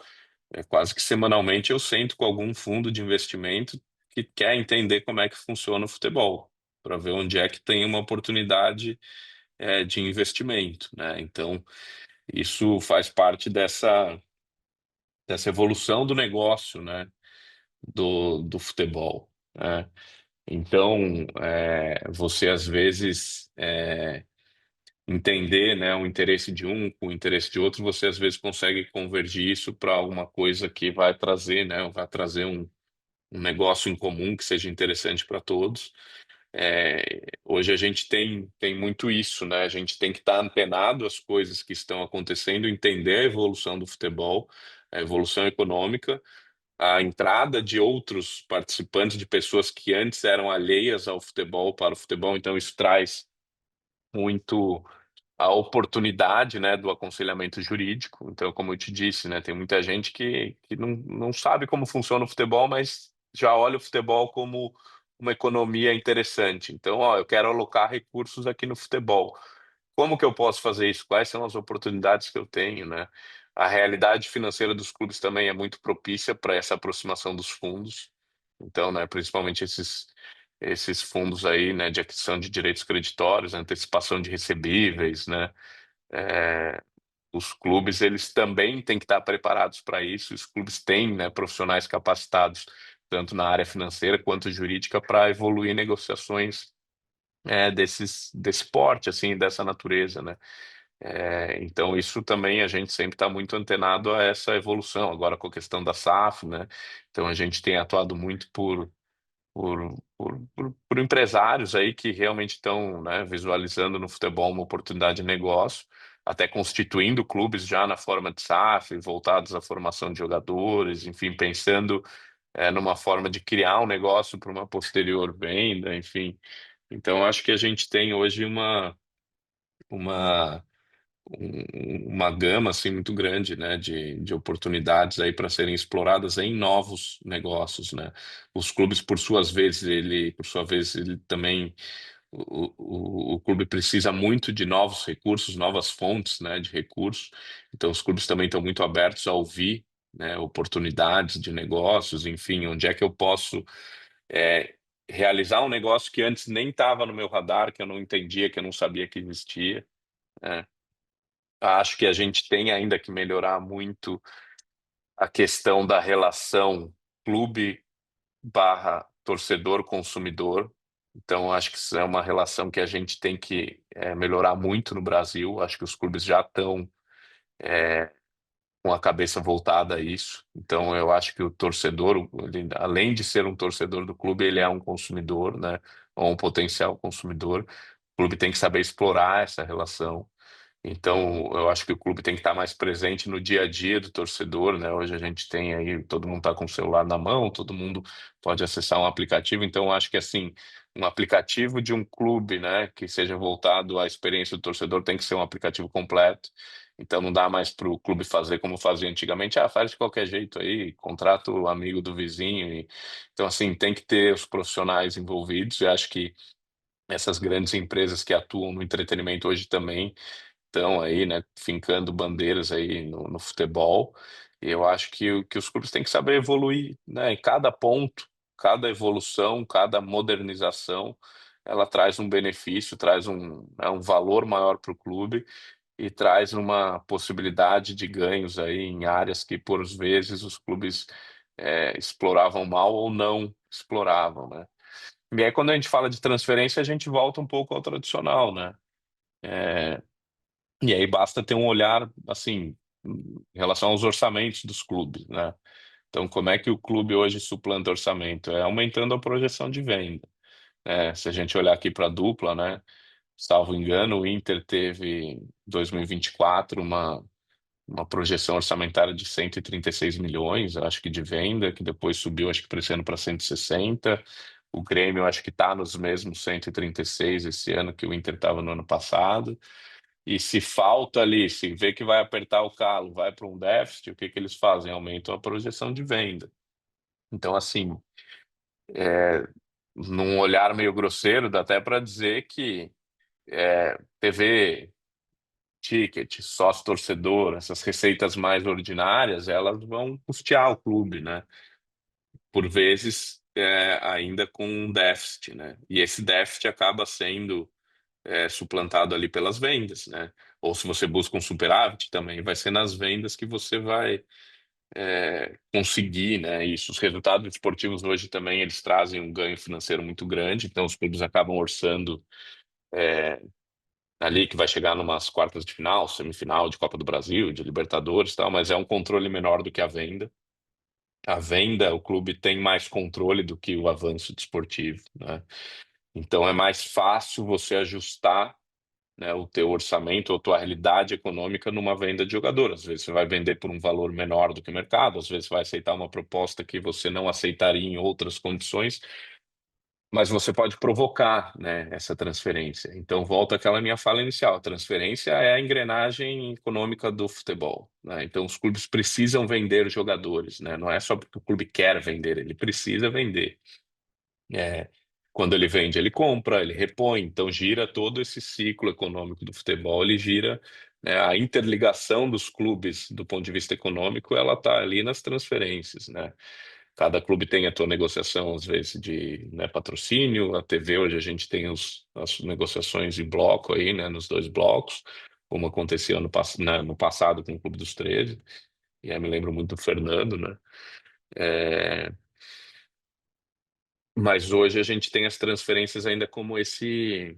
quase que semanalmente eu sento com algum fundo de investimento que quer entender como é que funciona o futebol, para ver onde é que tem uma oportunidade, de investimento, né? Então, isso faz parte dessa evolução do negócio, né? Do futebol, né? Então, você às vezes entender, né, o interesse de um com o interesse de outro, você às vezes consegue convergir isso para alguma coisa que vai trazer, né, vai trazer um negócio em comum que seja interessante para todos. Hoje a gente tem muito isso, né? A gente tem que estar antenado às coisas que estão acontecendo, entender a evolução do futebol, a evolução econômica, a entrada de outros participantes, de pessoas que antes eram alheias ao futebol para o futebol, então isso traz muito a oportunidade, né, do aconselhamento jurídico. Então, como eu te disse, né, tem muita gente que não sabe como funciona o futebol, mas já olha o futebol como uma economia interessante. Então, ó, eu quero alocar recursos aqui no futebol. como que eu posso fazer isso? Quais são as oportunidades que eu tenho, né? A realidade financeira dos clubes também é muito propícia para essa aproximação dos fundos. Então, né, principalmente esses fundos aí, né, de aquisição de direitos creditórios, antecipação de recebíveis, né? É, os clubes, eles também têm que estar preparados para isso. Os clubes têm, né, profissionais capacitados, tanto na área financeira quanto jurídica, para evoluir negociações desse porte, assim, dessa natureza, né? Então, isso também a gente sempre está muito antenado a essa evolução. Agora, com a questão da SAF, né? Então, a gente tem atuado muito por empresários aí que realmente estão, né, visualizando no futebol uma oportunidade de negócio, até constituindo clubes já na forma de SAF, voltados à formação de jogadores, enfim, pensando numa forma de criar um negócio para uma posterior venda, enfim. Então, acho que a gente tem hoje uma, uma gama assim muito grande, né, de oportunidades aí para serem exploradas em novos negócios, né? Os clubes, por sua vez, ele também o clube precisa muito de novos recursos, novas fontes, né, de recursos. Então, os clubes também estão muito abertos a ouvir, né, oportunidades de negócios, enfim, onde é que eu posso é, realizar um negócio que antes nem estava no meu radar, que eu não entendia, que eu não sabia que existia, né? Acho que a gente tem ainda que melhorar muito a questão da relação clube barra torcedor consumidor. Então, acho que isso é uma relação que a gente tem que melhorar muito no Brasil. Acho que os clubes já estão com a cabeça voltada a isso. Então, eu acho que o torcedor, além de ser um torcedor do clube, ele é um consumidor, né? Ou um potencial consumidor. O clube tem que saber explorar essa relação. Então, eu acho que o clube tem que estar mais presente no dia a dia do torcedor, né? Hoje a gente tem aí, todo mundo está com o celular na mão, todo mundo pode acessar um aplicativo. Então, eu acho que assim, um aplicativo de um clube, né, que seja voltado à experiência do torcedor, tem que ser um aplicativo completo. Então, não dá mais para o clube fazer como fazia antigamente. Ah, faz de qualquer jeito aí, contrata o amigo do vizinho. Então, assim, tem que ter os profissionais envolvidos. Eu acho que essas grandes empresas que atuam no entretenimento hoje também estão aí, né, fincando bandeiras aí no futebol. E eu acho que os clubes têm que saber evoluir, né, em cada ponto, cada evolução, cada modernização, ela traz um benefício, traz um valor maior para o clube e traz uma possibilidade de ganhos aí em áreas que, por vezes, os clubes exploravam mal ou não exploravam, né? E aí, quando a gente fala de transferência, a gente volta um pouco ao tradicional, né? E aí basta ter um olhar, assim, em relação aos orçamentos dos clubes, né? Então, como é que o clube hoje suplanta orçamento? É aumentando a projeção de venda, né? Se a gente olhar aqui para a dupla, né? Salvo engano, o Inter teve em 2024 uma projeção orçamentária de 136 milhões, acho que de venda, que depois subiu, acho que para esse ano para 160. O Grêmio, acho que está nos mesmos 136 esse ano que o Inter estava no ano passado. E se falta ali, se vê que vai apertar o calo, vai para um déficit, o que que eles fazem? Aumentam a projeção de venda. Então, assim, num olhar meio grosseiro, dá até para dizer que TV, ticket, sócio-torcedor, essas receitas mais ordinárias, elas vão custear o clube, né? Por vezes, ainda com um déficit, né? E esse déficit acaba sendo suplantado ali pelas vendas, né? Ou se você busca um superávit, também vai ser nas vendas que você vai conseguir, né? Isso, os resultados esportivos hoje também eles trazem um ganho financeiro muito grande, então os clubes acabam orçando ali que vai chegar numas quartas de final, semifinal de Copa do Brasil, de Libertadores, e tal, mas é um controle menor do que a venda. A venda, o clube tem mais controle do que o avanço desportivo, né? Então é mais fácil você ajustar, né, o teu orçamento ou tua realidade econômica numa venda de jogador. Às vezes você vai vender por um valor menor do que o mercado, às vezes vai aceitar uma proposta que você não aceitaria em outras condições, mas você pode provocar, né, essa transferência. Então volta àquela minha fala inicial, a transferência é a engrenagem econômica do futebol, né? Então os clubes precisam vender jogadores, né? Não é só porque o clube quer vender, ele precisa vender. Quando ele vende, ele compra, ele repõe. Então gira todo esse ciclo econômico do futebol, ele gira, né, a interligação dos clubes do ponto de vista econômico, ela está ali nas transferências, né? Cada clube tem a sua negociação, às vezes, de, né, patrocínio. A TV hoje a gente tem as negociações em bloco aí, né, nos dois blocos, como acontecia no passado com o Clube dos 13. E aí me lembro muito do Fernando, né? É, mas hoje a gente tem as transferências ainda como esse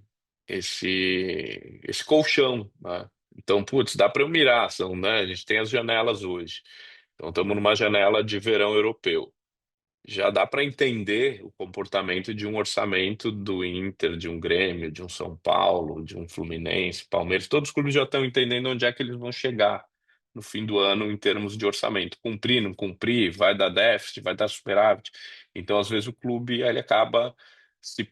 colchão, né? Então, putz, dá para eu mirar, né? A gente tem as janelas hoje. Então, estamos numa janela de verão europeu. Já dá para entender o comportamento de um orçamento do Inter, de um Grêmio, de um São Paulo, de um Fluminense, Palmeiras. Todos os clubes já estão entendendo onde é que eles vão chegar no fim do ano em termos de orçamento. Cumprir, não cumprir, vai dar déficit, vai dar superávit. Então, às vezes, o clube ele acaba se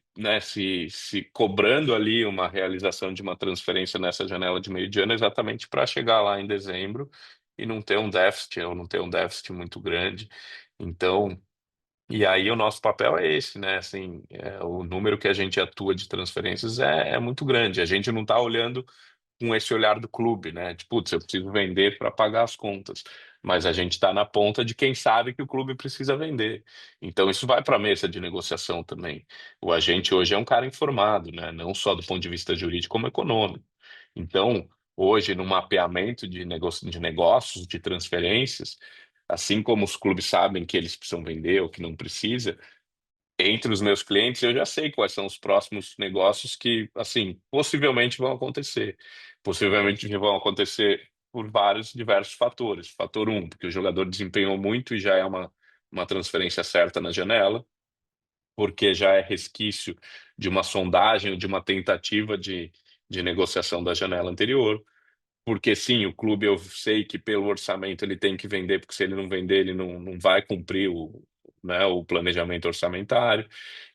cobrando ali uma realização de uma transferência nessa janela de meio de ano, exatamente para chegar lá em dezembro e não ter um déficit, ou não ter um déficit muito grande. Então, e aí o nosso papel é esse, né? Assim, o número que a gente atua de transferências é muito grande. A gente não está olhando com esse olhar do clube, né? Tipo, putz, eu preciso vender para pagar as contas. Mas a gente está na ponta de quem sabe que o clube precisa vender. Então isso vai para a mesa de negociação também. O agente hoje é um cara informado, né? Não só do ponto de vista jurídico, como econômico. Então, hoje, no mapeamento de negócios, de transferências, assim como os clubes sabem que eles precisam vender ou que não precisa, entre os meus clientes eu já sei quais são os próximos negócios que, assim, possivelmente vão acontecer. Possivelmente vão acontecer por vários diversos fatores. Fator um, porque o jogador desempenhou muito e já é uma transferência certa na janela, porque já é resquício de uma sondagem ou de uma tentativa de negociação da janela anterior. Porque sim, o clube eu sei que pelo orçamento ele tem que vender, porque se ele não vender, ele não vai cumprir né, o planejamento orçamentário.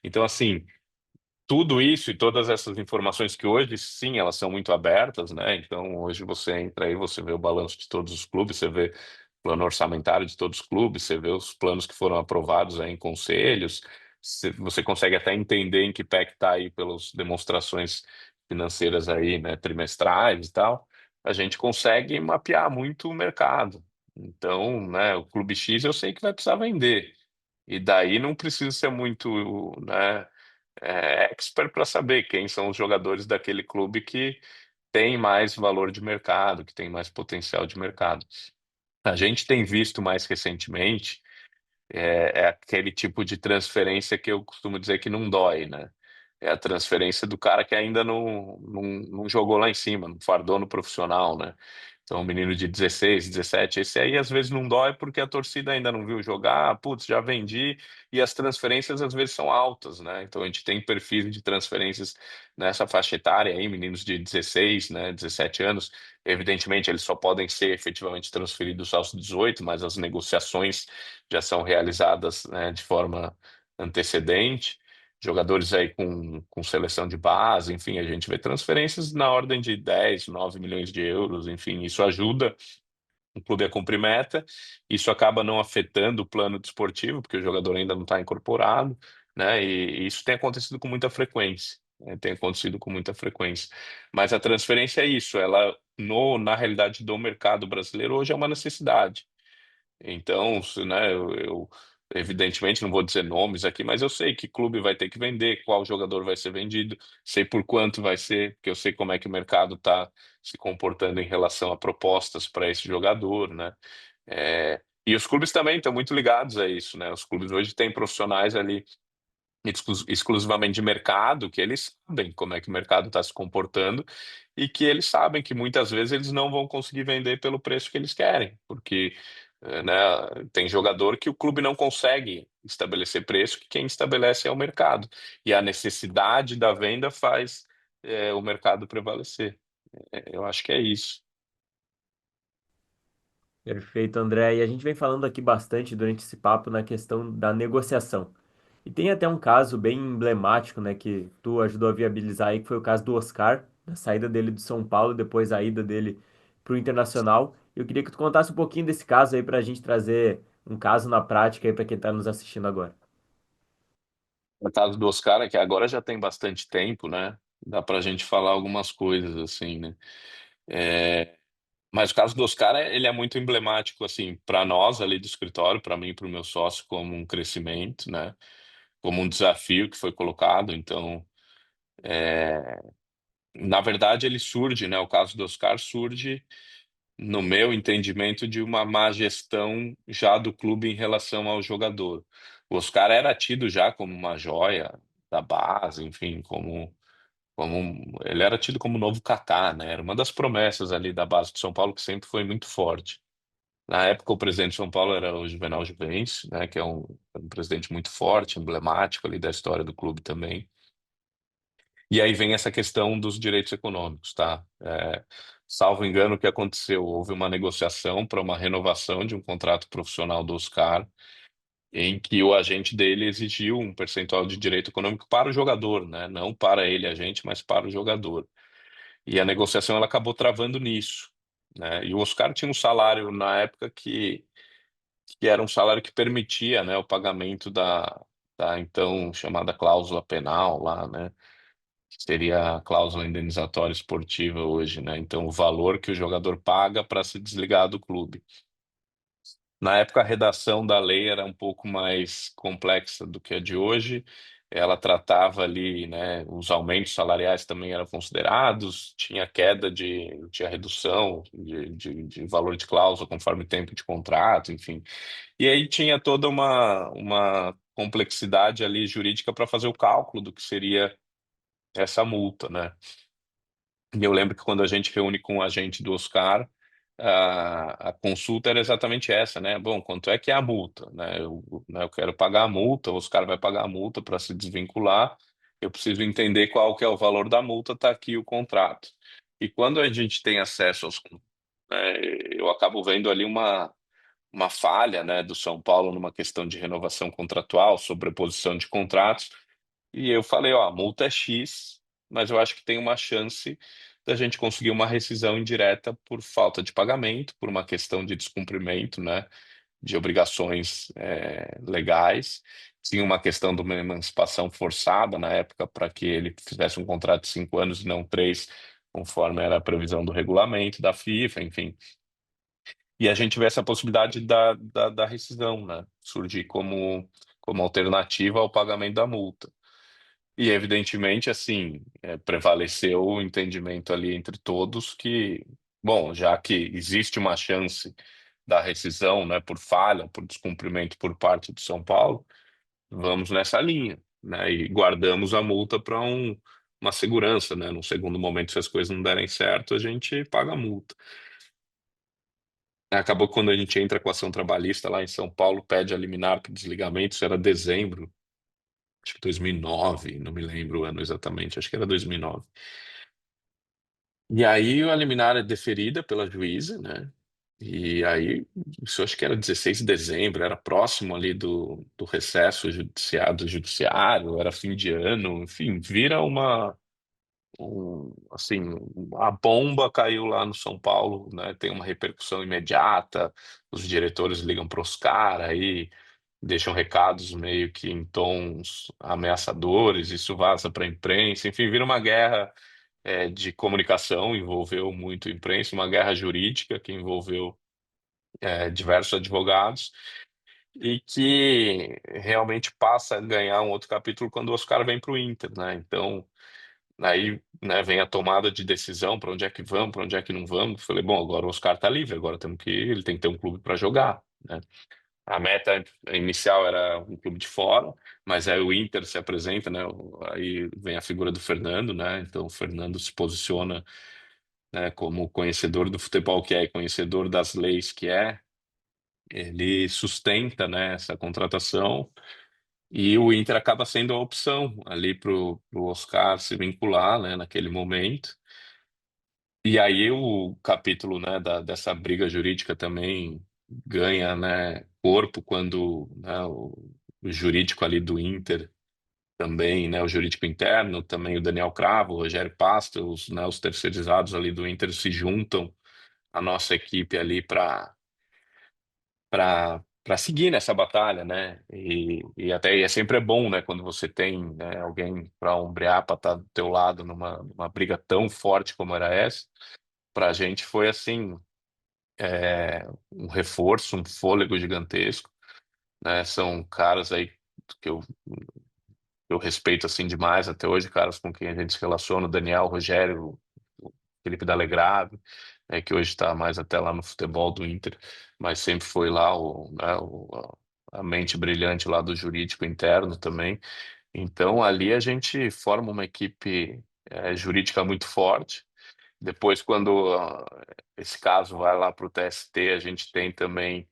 Então, assim, tudo isso e todas essas informações que hoje, sim, elas são muito abertas, né? Então, hoje você entra aí, você vê o balanço de todos os clubes, você vê o plano orçamentário de todos os clubes, você vê os planos que foram aprovados aí em conselhos, você consegue até entender em que pé que está aí pelas demonstrações financeiras aí, né, trimestrais e tal. A gente consegue mapear muito o mercado. Então, né, o Clube X eu sei que vai precisar vender. E daí não precisa ser muito, né, expert para saber quem são os jogadores daquele clube que tem mais valor de mercado, que tem mais potencial de mercado. A gente tem visto mais recentemente é aquele tipo de transferência que eu costumo dizer que não dói, né? É a transferência do cara que ainda não jogou lá em cima, não fardou no profissional, né? Então, um menino de 16, 17, esse aí às vezes não dói porque a torcida ainda não viu jogar, putz, já vendi, e as transferências às vezes são altas, né? Então, a gente tem perfis de transferências nessa faixa etária aí, meninos de 16, né, 17 anos, evidentemente eles só podem ser efetivamente transferidos aos 18, mas as negociações já são realizadas, né, de forma antecedente. Jogadores aí com seleção de base, enfim, a gente vê transferências na ordem de 10, 9 milhões de euros, enfim, isso ajuda o clube a cumprir meta, isso acaba não afetando o plano desportivo, porque o jogador ainda não está incorporado, né? E isso tem acontecido com muita frequência, né? Tem acontecido com muita frequência. Mas a transferência é isso, ela, na realidade do mercado brasileiro, hoje é uma necessidade. Então, né, evidentemente não vou dizer nomes aqui, mas eu sei que clube vai ter que vender, qual jogador vai ser vendido, sei por quanto vai ser, porque eu sei como é que o mercado está se comportando em relação a propostas para esse jogador, né? E os clubes também estão muito ligados a isso, né? Os clubes hoje têm profissionais ali exclusivamente de mercado, que eles sabem como é que o mercado está se comportando e que eles sabem que muitas vezes eles não vão conseguir vender pelo preço que eles querem, porque né, tem jogador que o clube não consegue estabelecer preço, que quem estabelece é o mercado. E a necessidade da venda faz o mercado prevalecer. Eu acho que é isso. Perfeito, André. E a gente vem falando aqui bastante durante esse papo na questão da negociação. E tem até um caso bem emblemático, né, que tu ajudou a viabilizar aí, que foi o caso do Oscar, da saída dele do São Paulo, depois a ida dele para o Internacional. Eu queria que tu contasse um pouquinho desse caso aí para a gente trazer um caso na prática aí para quem está nos assistindo agora. No caso do Oscar, é que agora já tem bastante tempo, né? Dá pra gente falar algumas coisas, assim, né? É, mas o caso do Oscar, ele é muito emblemático, assim, para nós ali do escritório, para mim e para o meu sócio, como um crescimento, né? Como um desafio que foi colocado. Então, na verdade, ele surge, né? O caso do Oscar surge, no meu entendimento, de uma má gestão já do clube em relação ao jogador. O Oscar era tido já como uma joia da base, enfim, ele era tido como o novo Kaká, né? Era uma das promessas ali da base de São Paulo que sempre foi muito forte. Na época, o presidente de São Paulo era o Juvenal Juvencio, né? Que é um presidente muito forte, emblemático ali da história do clube também. E aí vem essa questão dos direitos econômicos, tá? Salvo engano, o que aconteceu? Houve uma negociação para uma renovação de um contrato profissional do Oscar, em que o agente dele exigiu um percentual de direito econômico para o jogador, né? Não para ele, agente, mas para o jogador. E a negociação ela acabou travando nisso, né? E o Oscar tinha um salário na época que era um salário que permitia, né, o pagamento da então chamada cláusula penal lá, né? Que seria a cláusula indenizatória esportiva hoje, né? Então, o valor que o jogador paga para se desligar do clube. Na época, a redação da lei era um pouco mais complexa do que a de hoje. Ela tratava ali, né, os aumentos salariais também eram considerados, tinha redução de valor de cláusula conforme o tempo de contrato, enfim. E aí tinha toda uma complexidade ali jurídica para fazer o cálculo do que seria essa multa, né? E eu lembro que quando a gente reúne com o agente do Oscar, a consulta era exatamente essa, né? Bom, quanto é que é a multa, né? Eu quero pagar a multa, o Oscar vai pagar a multa para se desvincular, eu preciso entender qual que é o valor da multa, tá aqui o contrato. E quando a gente tem acesso né, eu acabo vendo ali uma falha, né, do São Paulo numa questão de renovação contratual, sobreposição de contratos, e eu falei, ó, a multa é X, mas eu acho que tem uma chance da gente conseguir uma rescisão indireta por falta de pagamento, por uma questão de descumprimento, né, de obrigações legais. Tinha uma questão de uma emancipação forçada na época para que ele fizesse um contrato de 5 anos e não 3, conforme era a previsão do regulamento da FIFA, enfim. E a gente vê essa possibilidade da rescisão, né, surgir como alternativa ao pagamento da multa. E, evidentemente, assim, prevaleceu o entendimento ali entre todos que, bom, já que existe uma chance da rescisão, né, por falha, por descumprimento por parte do São Paulo, vamos nessa linha, né, e guardamos a multa para uma segurança, né, num segundo momento, se as coisas não derem certo, a gente paga a multa. Acabou que quando a gente entra com a ação trabalhista lá em São Paulo, pede a liminar para desligamento, isso era dezembro, acho que 2009, não me lembro o ano exatamente, acho que era 2009. E aí a liminar é deferida pela juíza, né? E aí, isso eu acho que era 16 de dezembro, era próximo ali do recesso do judiciário, era fim de ano, enfim, vira assim, a bomba caiu lá no São Paulo, né? Tem uma repercussão imediata, os diretores ligam para os caras aí, deixam recados meio que em tons ameaçadores, isso vaza para a imprensa, enfim, vira uma guerra de comunicação, envolveu muito a imprensa, uma guerra jurídica que envolveu diversos advogados e que realmente passa a ganhar um outro capítulo quando o Oscar vem para o Inter, né? Então, aí, né, vem a tomada de decisão para onde é que vamos, para onde é que não vamos. Falei, bom, agora o Oscar está livre, agora ele tem que ter um clube para jogar, né? A meta inicial era um clube de fora, mas aí o Inter se apresenta, né? Aí vem a figura do Fernando, né? Então o Fernando se posiciona, né, como conhecedor do futebol que é e conhecedor das leis que é. Ele sustenta, né, essa contratação e o Inter acaba sendo a opção ali pro Oscar se vincular, né, naquele momento. E aí o capítulo, né, dessa briga jurídica também ganha, né, corpo quando, né, o jurídico ali do Inter também, né, o jurídico interno, também o Daniel Cravo, o Rogério Pasta, os terceirizados ali do Inter se juntam à nossa equipe ali para seguir nessa batalha, né? E até é sempre bom, né, quando você tem, né, alguém para ombrear, para estar do teu lado numa briga tão forte como era essa. Para a gente foi assim, um reforço, um fôlego gigantesco, né? São caras aí que eu respeito assim demais até hoje, caras com quem a gente se relaciona, o Daniel, o Rogério, o Felipe D'Alegrave, né, que hoje está mais até lá no futebol do Inter, mas sempre foi lá a mente brilhante lá do jurídico interno também. Então ali a gente forma uma equipe jurídica muito forte. Depois, quando esse caso vai lá para o TST, a gente tem também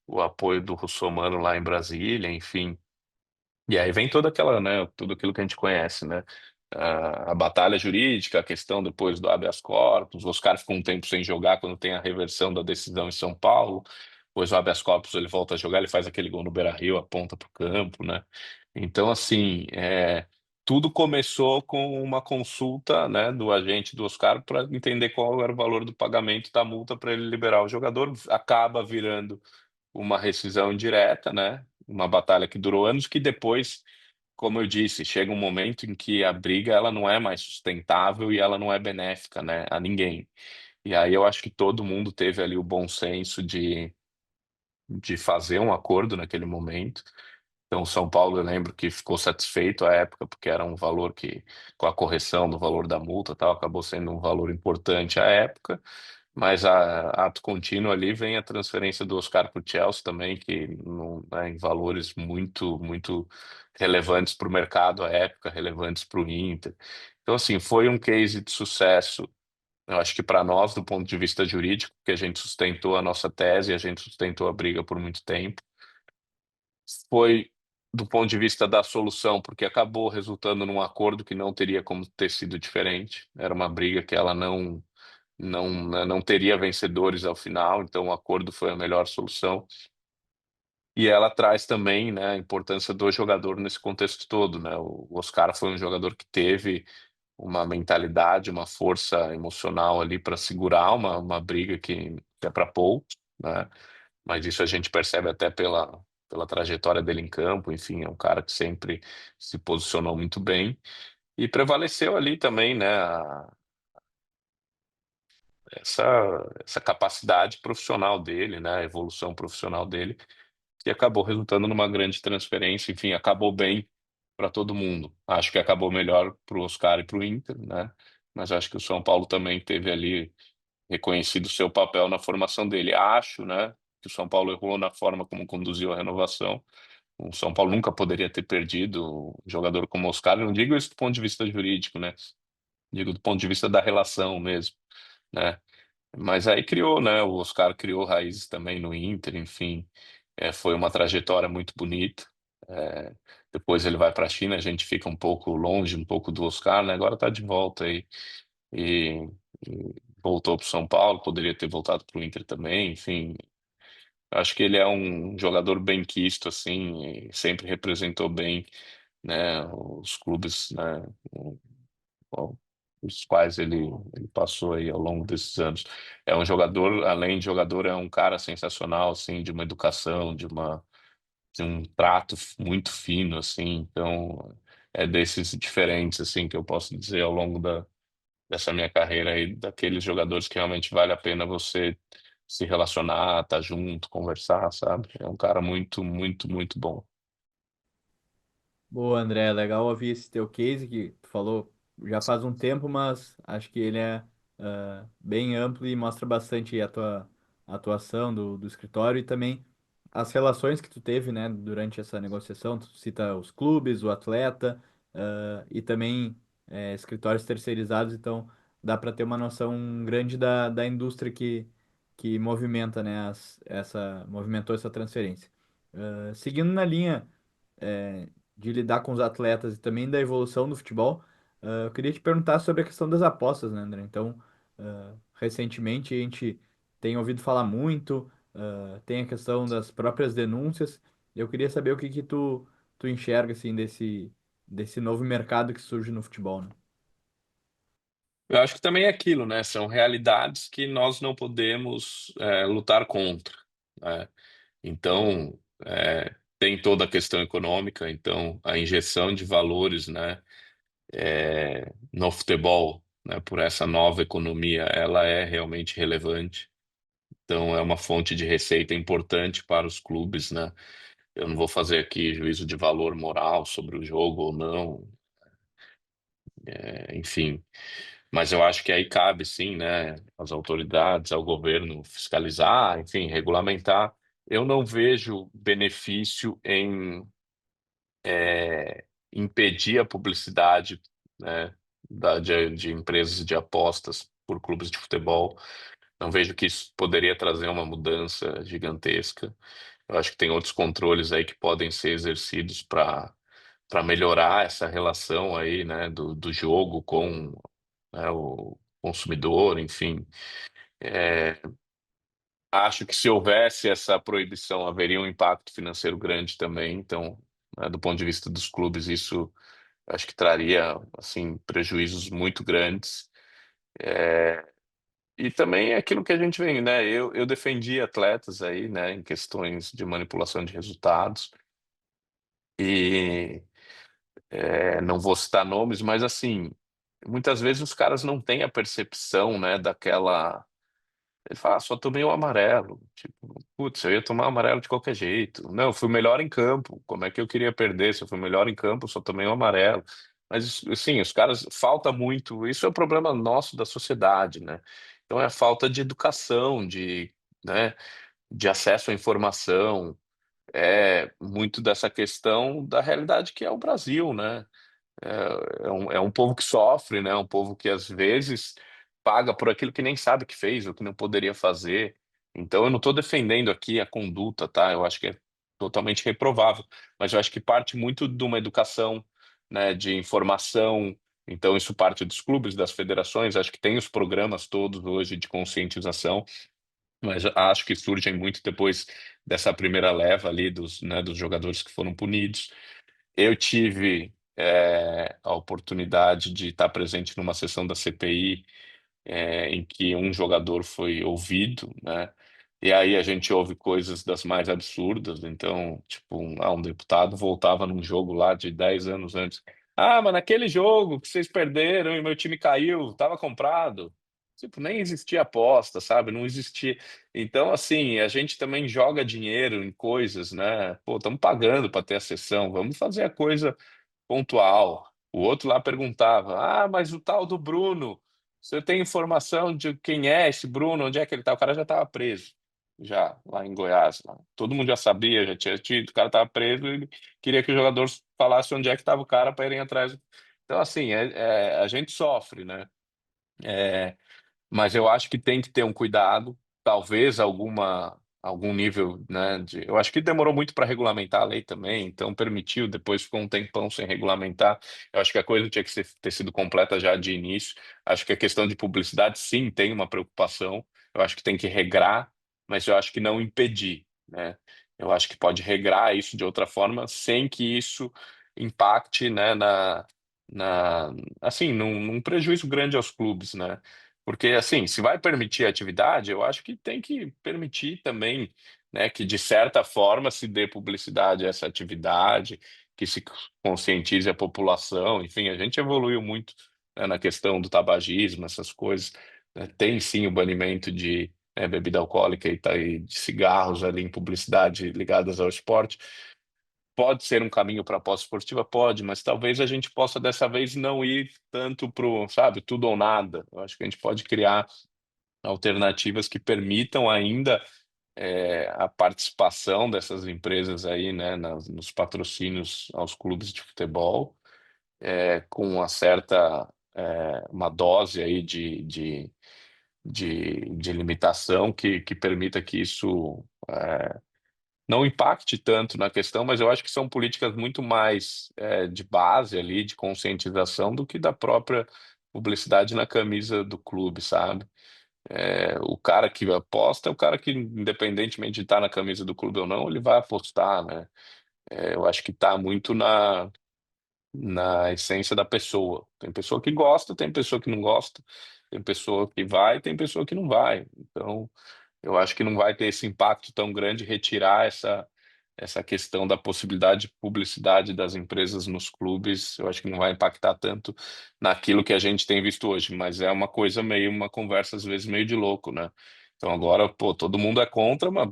o apoio do Russomano lá em Brasília, enfim. E aí vem toda aquela, né, tudo aquilo que a gente conhece, né? A batalha jurídica, a questão depois do habeas corpus, os caras ficam um tempo sem jogar quando tem a reversão da decisão em São Paulo, depois o habeas corpus ele volta a jogar, ele faz aquele gol no Beira-Rio, aponta para o campo, né? Então, assim, tudo começou com uma consulta, né, do agente do Oscar para entender qual era o valor do pagamento da multa para ele liberar o jogador, acaba virando uma rescisão indireta, né? Uma batalha que durou anos, que depois, como eu disse, chega um momento em que a briga ela não é mais sustentável e ela não é benéfica, né, a ninguém. E aí eu acho que todo mundo teve ali o bom senso de fazer um acordo naquele momento. Então, São Paulo, eu lembro que ficou satisfeito à época, porque era um valor que, com a correção do valor da multa, e tal, acabou sendo um valor importante à época. Mas a ato contínuo ali vem a transferência do Oscar para o Chelsea também, que né, em valores muito relevantes para o mercado à época, relevantes para o Inter. Então, assim, foi um case de sucesso, eu acho que para nós, do ponto de vista jurídico, que a gente sustentou a nossa tese, a gente sustentou a briga por muito tempo. Foi do ponto de vista da solução, porque acabou resultando num acordo que não teria como ter sido diferente. Era uma briga que ela não teria vencedores ao final, então o acordo foi a melhor solução. E ela traz também, né, a importância do jogador nesse contexto todo, né? O Oscar foi um jogador que teve uma mentalidade, uma força emocional ali para segurar uma briga que é para poucos, né? Mas isso a gente percebe até pela trajetória dele em campo, enfim, é um cara que sempre se posicionou muito bem e prevaleceu ali também, né, essa, essa capacidade profissional dele, né, a evolução profissional dele, que acabou resultando numa grande transferência, enfim, acabou bem para todo mundo. Acho que acabou melhor para o Oscar e para o Inter, né? Mas acho que o São Paulo também teve ali reconhecido o seu papel na formação dele. Acho, né, que o São Paulo errou na forma como conduziu a renovação. O São Paulo nunca poderia ter perdido um jogador como o Oscar. Eu não digo isso do ponto de vista jurídico, né? Digo do ponto de vista da relação mesmo, né? Mas aí criou, né? O Oscar criou raízes também no Inter, enfim, foi uma trajetória muito bonita. É, depois ele vai para a China, a gente fica um pouco longe, um pouco do Oscar, né? Agora está de volta aí e voltou para o São Paulo, poderia ter voltado para o Inter também, enfim. Acho que ele é um jogador bem quisto, assim, e sempre representou bem, né, os clubes, né, o- os quais ele passou aí ao longo desses anos. É um jogador, além de jogador, é um cara sensacional, assim, de uma educação, de um trato muito fino, assim. Então, é desses diferentes, assim, que eu posso dizer ao longo dessa minha carreira aí, daqueles jogadores que realmente vale a pena você se relacionar, estar junto, conversar, sabe? É um cara muito bom. Boa, André, legal ouvir esse teu case que tu falou já faz um tempo, mas acho que ele é bem amplo e mostra bastante a tua atuação do escritório e também as relações que tu teve, né, durante essa negociação. Tu cita os clubes, o atleta, e também escritórios terceirizados, então dá para ter uma noção grande da indústria que movimenta, né, movimentou essa transferência. Seguindo na linha de lidar com os atletas e também da evolução do futebol, eu queria te perguntar sobre a questão das apostas, né, André? Então, recentemente a gente tem ouvido falar muito, tem a questão das próprias denúncias. Eu queria saber o que tu enxerga assim desse novo mercado que surge no futebol, né? Eu acho que também é aquilo, né? São realidades que nós não podemos lutar contra, né? Então, tem toda a questão econômica, então a injeção de valores, né, no futebol, né, por essa nova economia, ela é realmente relevante. Então, é uma fonte de receita importante para os clubes, né? Eu não vou fazer aqui juízo de valor moral sobre o jogo ou não, enfim. Mas eu acho que aí cabe, sim, né, às autoridades, ao governo fiscalizar, enfim, regulamentar. Eu não vejo benefício em impedir a publicidade, né, de empresas de apostas por clubes de futebol. Não vejo que isso poderia trazer uma mudança gigantesca. Eu acho que tem outros controles aí que podem ser exercidos para melhorar essa relação aí, né, do jogo com, né, o consumidor, enfim. Acho que se houvesse essa proibição, haveria um impacto financeiro grande também. Então, né, do ponto de vista dos clubes, isso acho que traria assim prejuízos muito grandes. E também é aquilo que a gente vem, né? Eu defendi atletas aí, né, em questões de manipulação de resultados. E não vou citar nomes, mas assim, muitas vezes os caras não têm a percepção, né, daquela. Ele fala, só tomei o amarelo. Tipo, putz, eu ia tomar amarelo de qualquer jeito. Não, eu fui o melhor em campo. Como é que eu queria perder? Se eu fui o melhor em campo, eu só tomei o amarelo. Mas, assim, os caras, falta muito. Isso é o problema nosso da sociedade, né? Então é a falta de educação, né, de acesso à informação. É muito dessa questão da realidade que é o Brasil, né? É um povo que sofre, né? Um povo que às vezes paga por aquilo que nem sabe que fez, ou que não poderia fazer. Então, eu não estou defendendo aqui a conduta, tá? Eu acho que é totalmente reprovável, mas eu acho que parte muito de uma educação, né, de informação. Então, isso parte dos clubes, das federações. Acho que tem os programas todos hoje de conscientização, mas acho que surgem muito depois dessa primeira leva ali dos jogadores que foram punidos. Eu tive a oportunidade de estar presente numa sessão da CPI, em que um jogador foi ouvido, né? E aí a gente ouve coisas das mais absurdas. Então, tipo, um deputado voltava num jogo lá de 10 anos antes. Ah, mas naquele jogo que vocês perderam e meu time caiu, estava comprado. Tipo, nem existia aposta, sabe? Não existia. Então, assim, a gente também joga dinheiro em coisas, né? Pô, estamos pagando para ter a sessão, vamos fazer a coisa pontual. O outro lá perguntava: Ah, mas o tal do Bruno, você tem informação de quem é esse Bruno? Onde é que ele tá? O cara já estava preso, já lá em Goiás. Lá. Todo mundo já sabia, já tinha tido, o cara estava preso e ele queria que o jogador falasse onde é que estava o cara para irem atrás. Então, assim, a gente sofre, né? É, mas eu acho que tem que ter um cuidado, talvez algum nível, né, eu acho que demorou muito para regulamentar a lei também, então permitiu, depois ficou um tempão sem regulamentar. Eu acho que a coisa tinha que ter sido completa já de início. Acho que a questão de publicidade, sim, tem uma preocupação. Eu acho que tem que regrar, mas eu acho que não impedir, né? Eu acho que pode regrar isso de outra forma sem que isso impacte, né, assim, num prejuízo grande aos clubes, né? Porque, assim, se vai permitir a atividade, eu acho que tem que permitir também, né, que de certa forma se dê publicidade a essa atividade, que se conscientize a população. Enfim, a gente evoluiu muito, né, na questão do tabagismo, essas coisas. Né. Tem sim o banimento de, né, bebida alcoólica e de cigarros ali em publicidade ligadas ao esporte. Pode ser um caminho para a pós-esportiva? Pode, mas talvez a gente possa dessa vez não ir tanto pro, sabe, tudo ou nada. Eu acho que a gente pode criar alternativas que permitam ainda a participação dessas empresas aí, né, nos patrocínios aos clubes de futebol, com uma dose aí de limitação que permita que isso não impacte tanto na questão, mas eu acho que são políticas muito mais de base ali, de conscientização, do que da própria publicidade na camisa do clube, sabe? O cara que aposta é o cara que, independentemente de estar na camisa do clube ou não, ele vai apostar, né? Eu acho que está muito na essência da pessoa. Tem pessoa que gosta, tem pessoa que não gosta, tem pessoa que vai, tem pessoa que não vai. Então, Eu acho que não vai ter esse impacto tão grande retirar essa questão da possibilidade de publicidade das empresas nos clubes. Eu acho que não vai impactar tanto naquilo que a gente tem visto hoje, mas é uma coisa meio, uma conversa às vezes meio de louco, né? Então agora, pô, todo mundo é contra, mas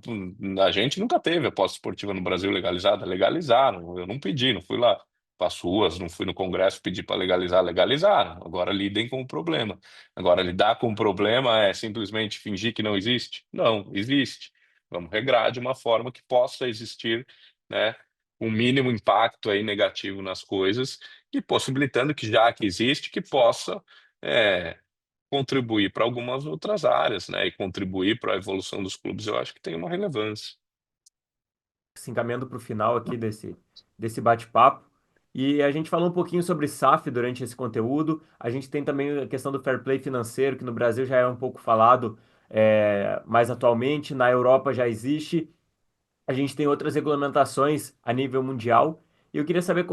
a gente nunca teve aposta esportiva no Brasil legalizada. Legalizaram, eu não pedi, não fui lá para as ruas, não fui no Congresso pedir para legalizar, legalizaram. Agora lidem com o problema. Agora, lidar com o problema é simplesmente fingir que não existe? Não, existe. Vamos regrar de uma forma que possa existir, né, um mínimo impacto aí negativo nas coisas e possibilitando que, já que existe, que possa é, contribuir para algumas outras áreas, né, e contribuir para a evolução dos clubes. Eu acho que tem uma relevância. Se encaminhando para o final aqui desse bate-papo. E a gente falou um pouquinho sobre SAF durante esse conteúdo. A gente tem também a questão do fair play financeiro, que no Brasil já é um pouco falado mais atualmente, na Europa já existe. A gente tem outras regulamentações a nível mundial. E eu queria saber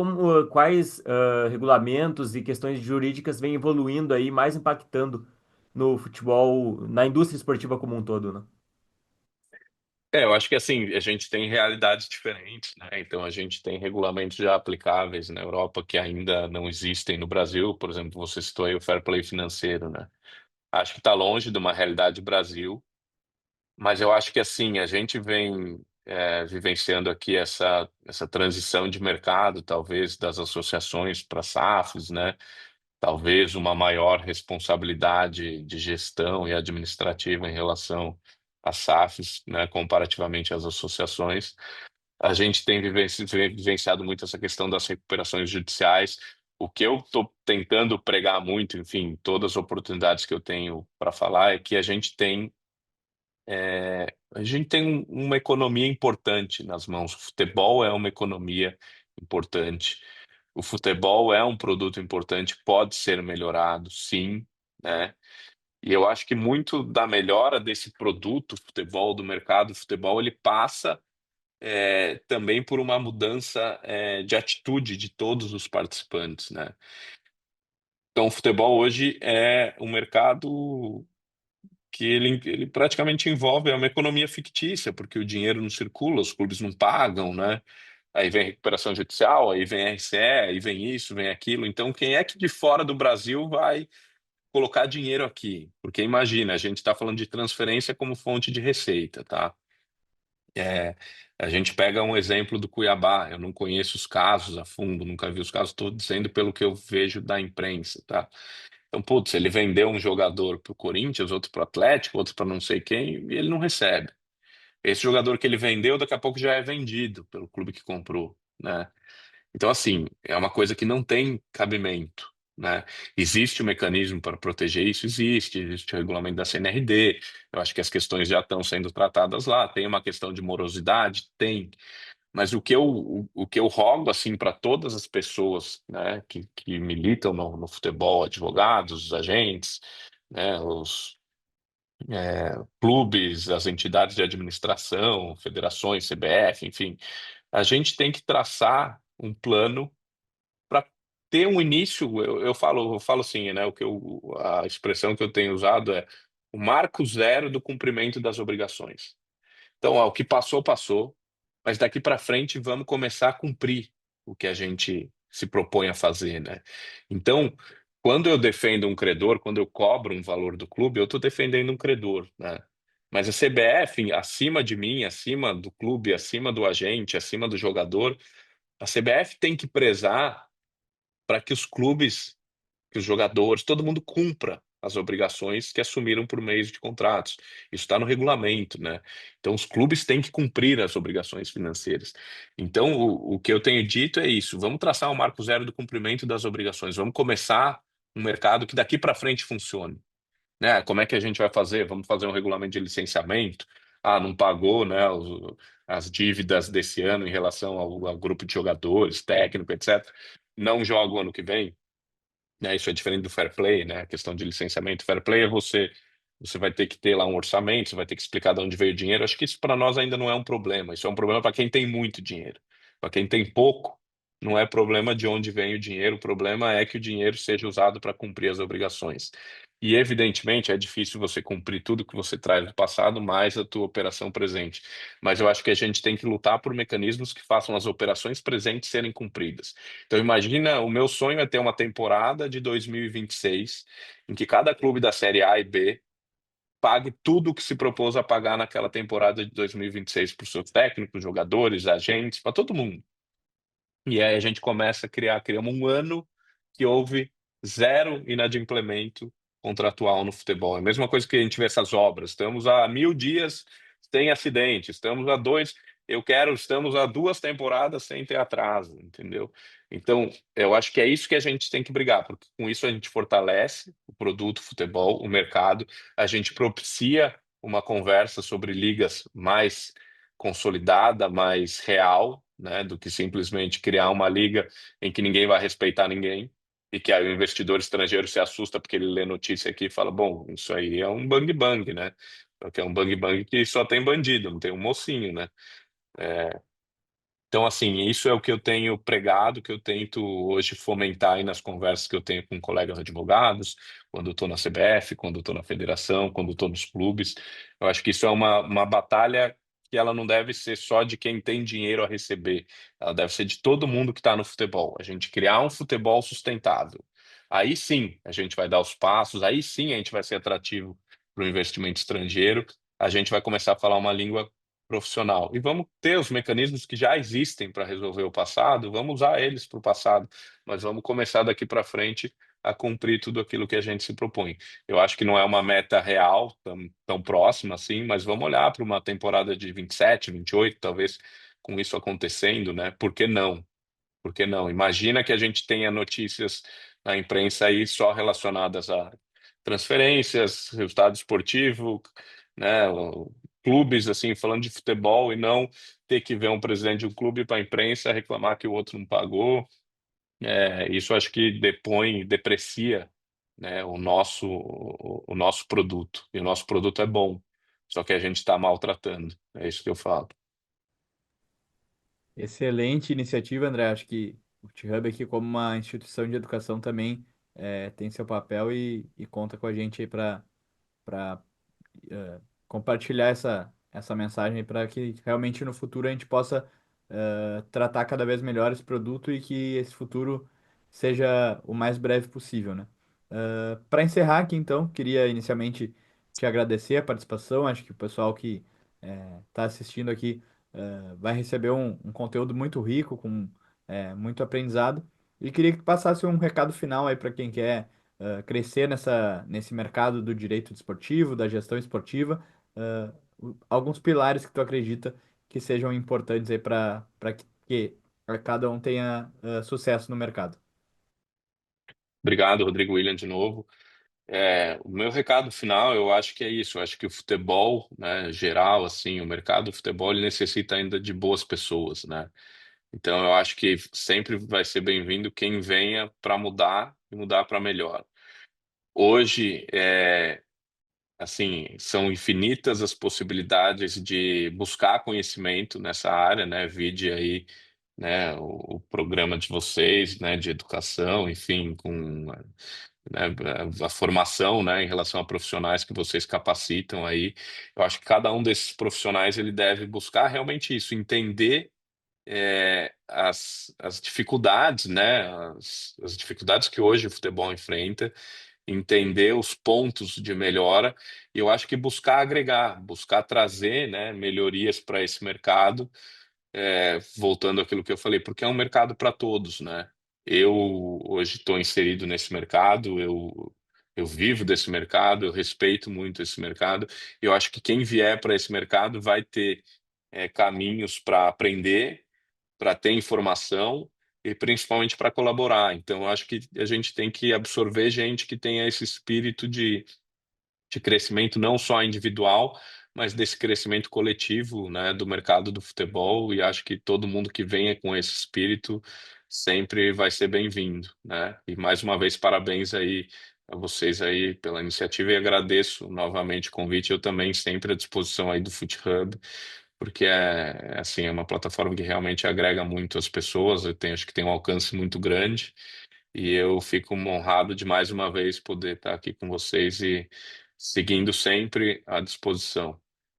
quais regulamentos e questões jurídicas vêm evoluindo aí, mais impactando no futebol, na indústria esportiva como um todo, né? Eu acho que assim, a gente tem realidades diferentes, né? Então a gente tem regulamentos já aplicáveis na Europa que ainda não existem no Brasil. Por exemplo, você citou aí o fair play financeiro, né? Acho que está longe de uma realidade Brasil, mas eu acho que assim, a gente vem vivenciando aqui essa transição de mercado, talvez das associações para SAFs, né? Talvez uma maior responsabilidade de gestão e administrativa em relação às SAFs, né? Comparativamente às associações. A gente tem vivenciado muito essa questão das recuperações judiciais. O que eu estou tentando pregar muito, enfim, todas as oportunidades que eu tenho para falar é que a gente tem uma economia importante nas mãos. O futebol é uma economia importante. O futebol é um produto importante, pode ser melhorado, sim, né? E eu acho que muito da melhora desse produto, futebol, do mercado futebol, ele passa também por uma mudança de atitude de todos os participantes, né? Então, o futebol hoje é um mercado que ele praticamente envolve uma economia fictícia, porque o dinheiro não circula, os clubes não pagam, né? Aí vem recuperação judicial, aí vem RCE, aí vem isso, vem aquilo. Então, quem é que de fora do Brasil vai colocar dinheiro aqui? Porque imagina, a gente está falando de transferência como fonte de receita, tá? É, a gente pega um exemplo do Cuiabá. Eu não conheço os casos a fundo, nunca vi os casos, estou dizendo pelo que eu vejo da imprensa, tá? Então, putz, ele vendeu um jogador para o Corinthians, outro para o Atlético, outro para não sei quem, e ele não recebe. Esse jogador que ele vendeu, daqui a pouco já é vendido pelo clube que comprou, né? Então, assim, é uma coisa que não tem cabimento, né? Existe um mecanismo para proteger isso? Existe o regulamento da CNRD. Eu acho que as questões já estão sendo tratadas lá. Tem uma questão de morosidade? Tem. Mas o que eu rogo, assim, para todas as pessoas, né, que militam no futebol, advogados, agentes, né, os clubes, as entidades de administração, federações, CBF, enfim, a gente tem que traçar um plano para ter um início. Eu falo assim, né? A expressão que eu tenho usado é o marco zero do cumprimento das obrigações. Então, ó, o que passou, passou, mas daqui para frente vamos começar a cumprir o que a gente se propõe a fazer, né? Então, quando eu defendo um credor, quando eu cobro um valor do clube, eu estou defendendo um credor, né? Mas a CBF, acima de mim, acima do clube, acima do agente, acima do jogador, a CBF tem que prezar para que os clubes, que os jogadores, todo mundo cumpra as obrigações que assumiram por meio de contratos. Isso está no regulamento, né? Então, os clubes têm que cumprir as obrigações financeiras. Então, o que eu tenho dito é isso: vamos traçar o marco zero do cumprimento das obrigações, vamos começar um mercado que daqui para frente funcione, né? Como é que a gente vai fazer? Vamos fazer um regulamento de licenciamento? Ah, não pagou, né, as dívidas desse ano em relação ao grupo de jogadores, técnico, etc. Não joga o ano que vem, né? Isso é diferente do fair play, né? A questão de licenciamento. Fair play é você vai ter que ter lá um orçamento, você vai ter que explicar de onde veio o dinheiro. Acho que isso para nós ainda não é um problema. Isso é um problema para quem tem muito dinheiro. Para quem tem pouco, não é problema de onde vem o dinheiro. O problema é que o dinheiro seja usado para cumprir as obrigações. E, evidentemente, é difícil você cumprir tudo que você traz do passado, mais a tua operação presente. Mas eu acho que a gente tem que lutar por mecanismos que façam as operações presentes serem cumpridas. Então, imagina, o meu sonho é ter uma temporada de 2026 em que cada clube da Série A e B pague tudo o que se propôs a pagar naquela temporada de 2026 para os seus técnicos, jogadores, agentes, para todo mundo. E aí a gente começa a criamos um ano que houve zero inadimplemento contratual no futebol. É a mesma coisa que a gente vê essas obras. Estamos há 1.000 dias sem acidente, estamos há 2 temporadas sem ter atraso, entendeu? Então, eu acho que é isso que a gente tem que brigar, porque com isso a gente fortalece o produto futebol, o mercado, a gente propicia uma conversa sobre ligas mais consolidada, mais real, né, do que simplesmente criar uma liga em que ninguém vai respeitar ninguém e que aí o investidor estrangeiro se assusta porque ele lê notícia aqui e fala, bom, isso aí é um bang bang, né? Porque é um bang bang que só tem bandido, não tem um mocinho, né? Então, assim, isso é o que eu tenho pregado, que eu tento hoje fomentar aí nas conversas que eu tenho com colegas advogados, quando eu estou na CBF, quando eu estou na federação, quando eu estou nos clubes. Eu acho que isso é uma batalha que ela não deve ser só de quem tem dinheiro a receber, ela deve ser de todo mundo que está no futebol. A gente criar um futebol sustentável. Aí sim a gente vai dar os passos, aí sim a gente vai ser atrativo para o investimento estrangeiro, a gente vai começar a falar uma língua profissional. E vamos ter os mecanismos que já existem para resolver o passado, vamos usar eles para o passado, mas vamos começar daqui para frente a cumprir tudo aquilo que a gente se propõe. Eu acho que não é uma meta real, tão próxima assim, mas vamos olhar para uma temporada de 27, 28, talvez com isso acontecendo, né? Por que não? Por que não? Imagina que a gente tenha notícias na imprensa aí só relacionadas a transferências, resultado esportivo, né? Clubes assim falando de futebol e não ter que ver um presidente de um clube para a imprensa reclamar que o outro não pagou. Isso acho que deprecia, né, o nosso produto. E o nosso produto é bom, só que a gente está maltratando. É isso que eu falo. Excelente iniciativa, André. Acho que o T-Hub aqui, como uma instituição de educação, também tem seu papel e conta com a gente aí para compartilhar essa mensagem para que realmente no futuro a gente possa tratar cada vez melhor esse produto e que esse futuro seja o mais breve possível, né? Para encerrar aqui, então, queria inicialmente te agradecer a participação. Acho que o pessoal que está assistindo aqui vai receber um conteúdo muito rico, com muito aprendizado. E queria que passasse um recado final aí para quem quer crescer nesse mercado do direito desportivo, da gestão esportiva, alguns pilares que tu acredita que sejam importantes aí para que cada um tenha sucesso no mercado. Obrigado, Rodrigo William, de novo. O meu recado final, eu acho que é isso. Eu acho que o futebol, né, geral, assim, o mercado do futebol, ele necessita ainda de boas pessoas, né? Então, eu acho que sempre vai ser bem-vindo quem venha para mudar e mudar para melhor. Hoje, assim, são infinitas as possibilidades de buscar conhecimento nessa área, né? Vide aí, né, o programa de vocês, né, de educação, enfim, com né, a formação, né, em relação a profissionais que vocês capacitam aí. Eu acho que cada um desses profissionais ele deve buscar realmente isso, entender as dificuldades, né, as dificuldades que hoje o futebol enfrenta, entender os pontos de melhora. E eu acho que buscar agregar, buscar trazer, né, melhorias para esse mercado, voltando àquilo que eu falei, porque é um mercado para todos, né? Eu hoje estou inserido nesse mercado, eu vivo desse mercado, eu respeito muito esse mercado. Eu acho que quem vier para esse mercado vai ter caminhos para aprender, para ter informação e principalmente para colaborar. Então, eu acho que a gente tem que absorver gente que tenha esse espírito de crescimento não só individual, mas desse crescimento coletivo, né, do mercado do futebol, e acho que todo mundo que venha com esse espírito sempre vai ser bem-vindo, né? E mais uma vez parabéns aí a vocês aí pela iniciativa e agradeço novamente o convite. Eu também sempre à disposição aí do FootHub, porque assim, é uma plataforma que realmente agrega muito as pessoas, acho que tem um alcance muito grande E eu fico honrado de mais uma vez poder estar aqui com vocês e seguindo sempre à disposição.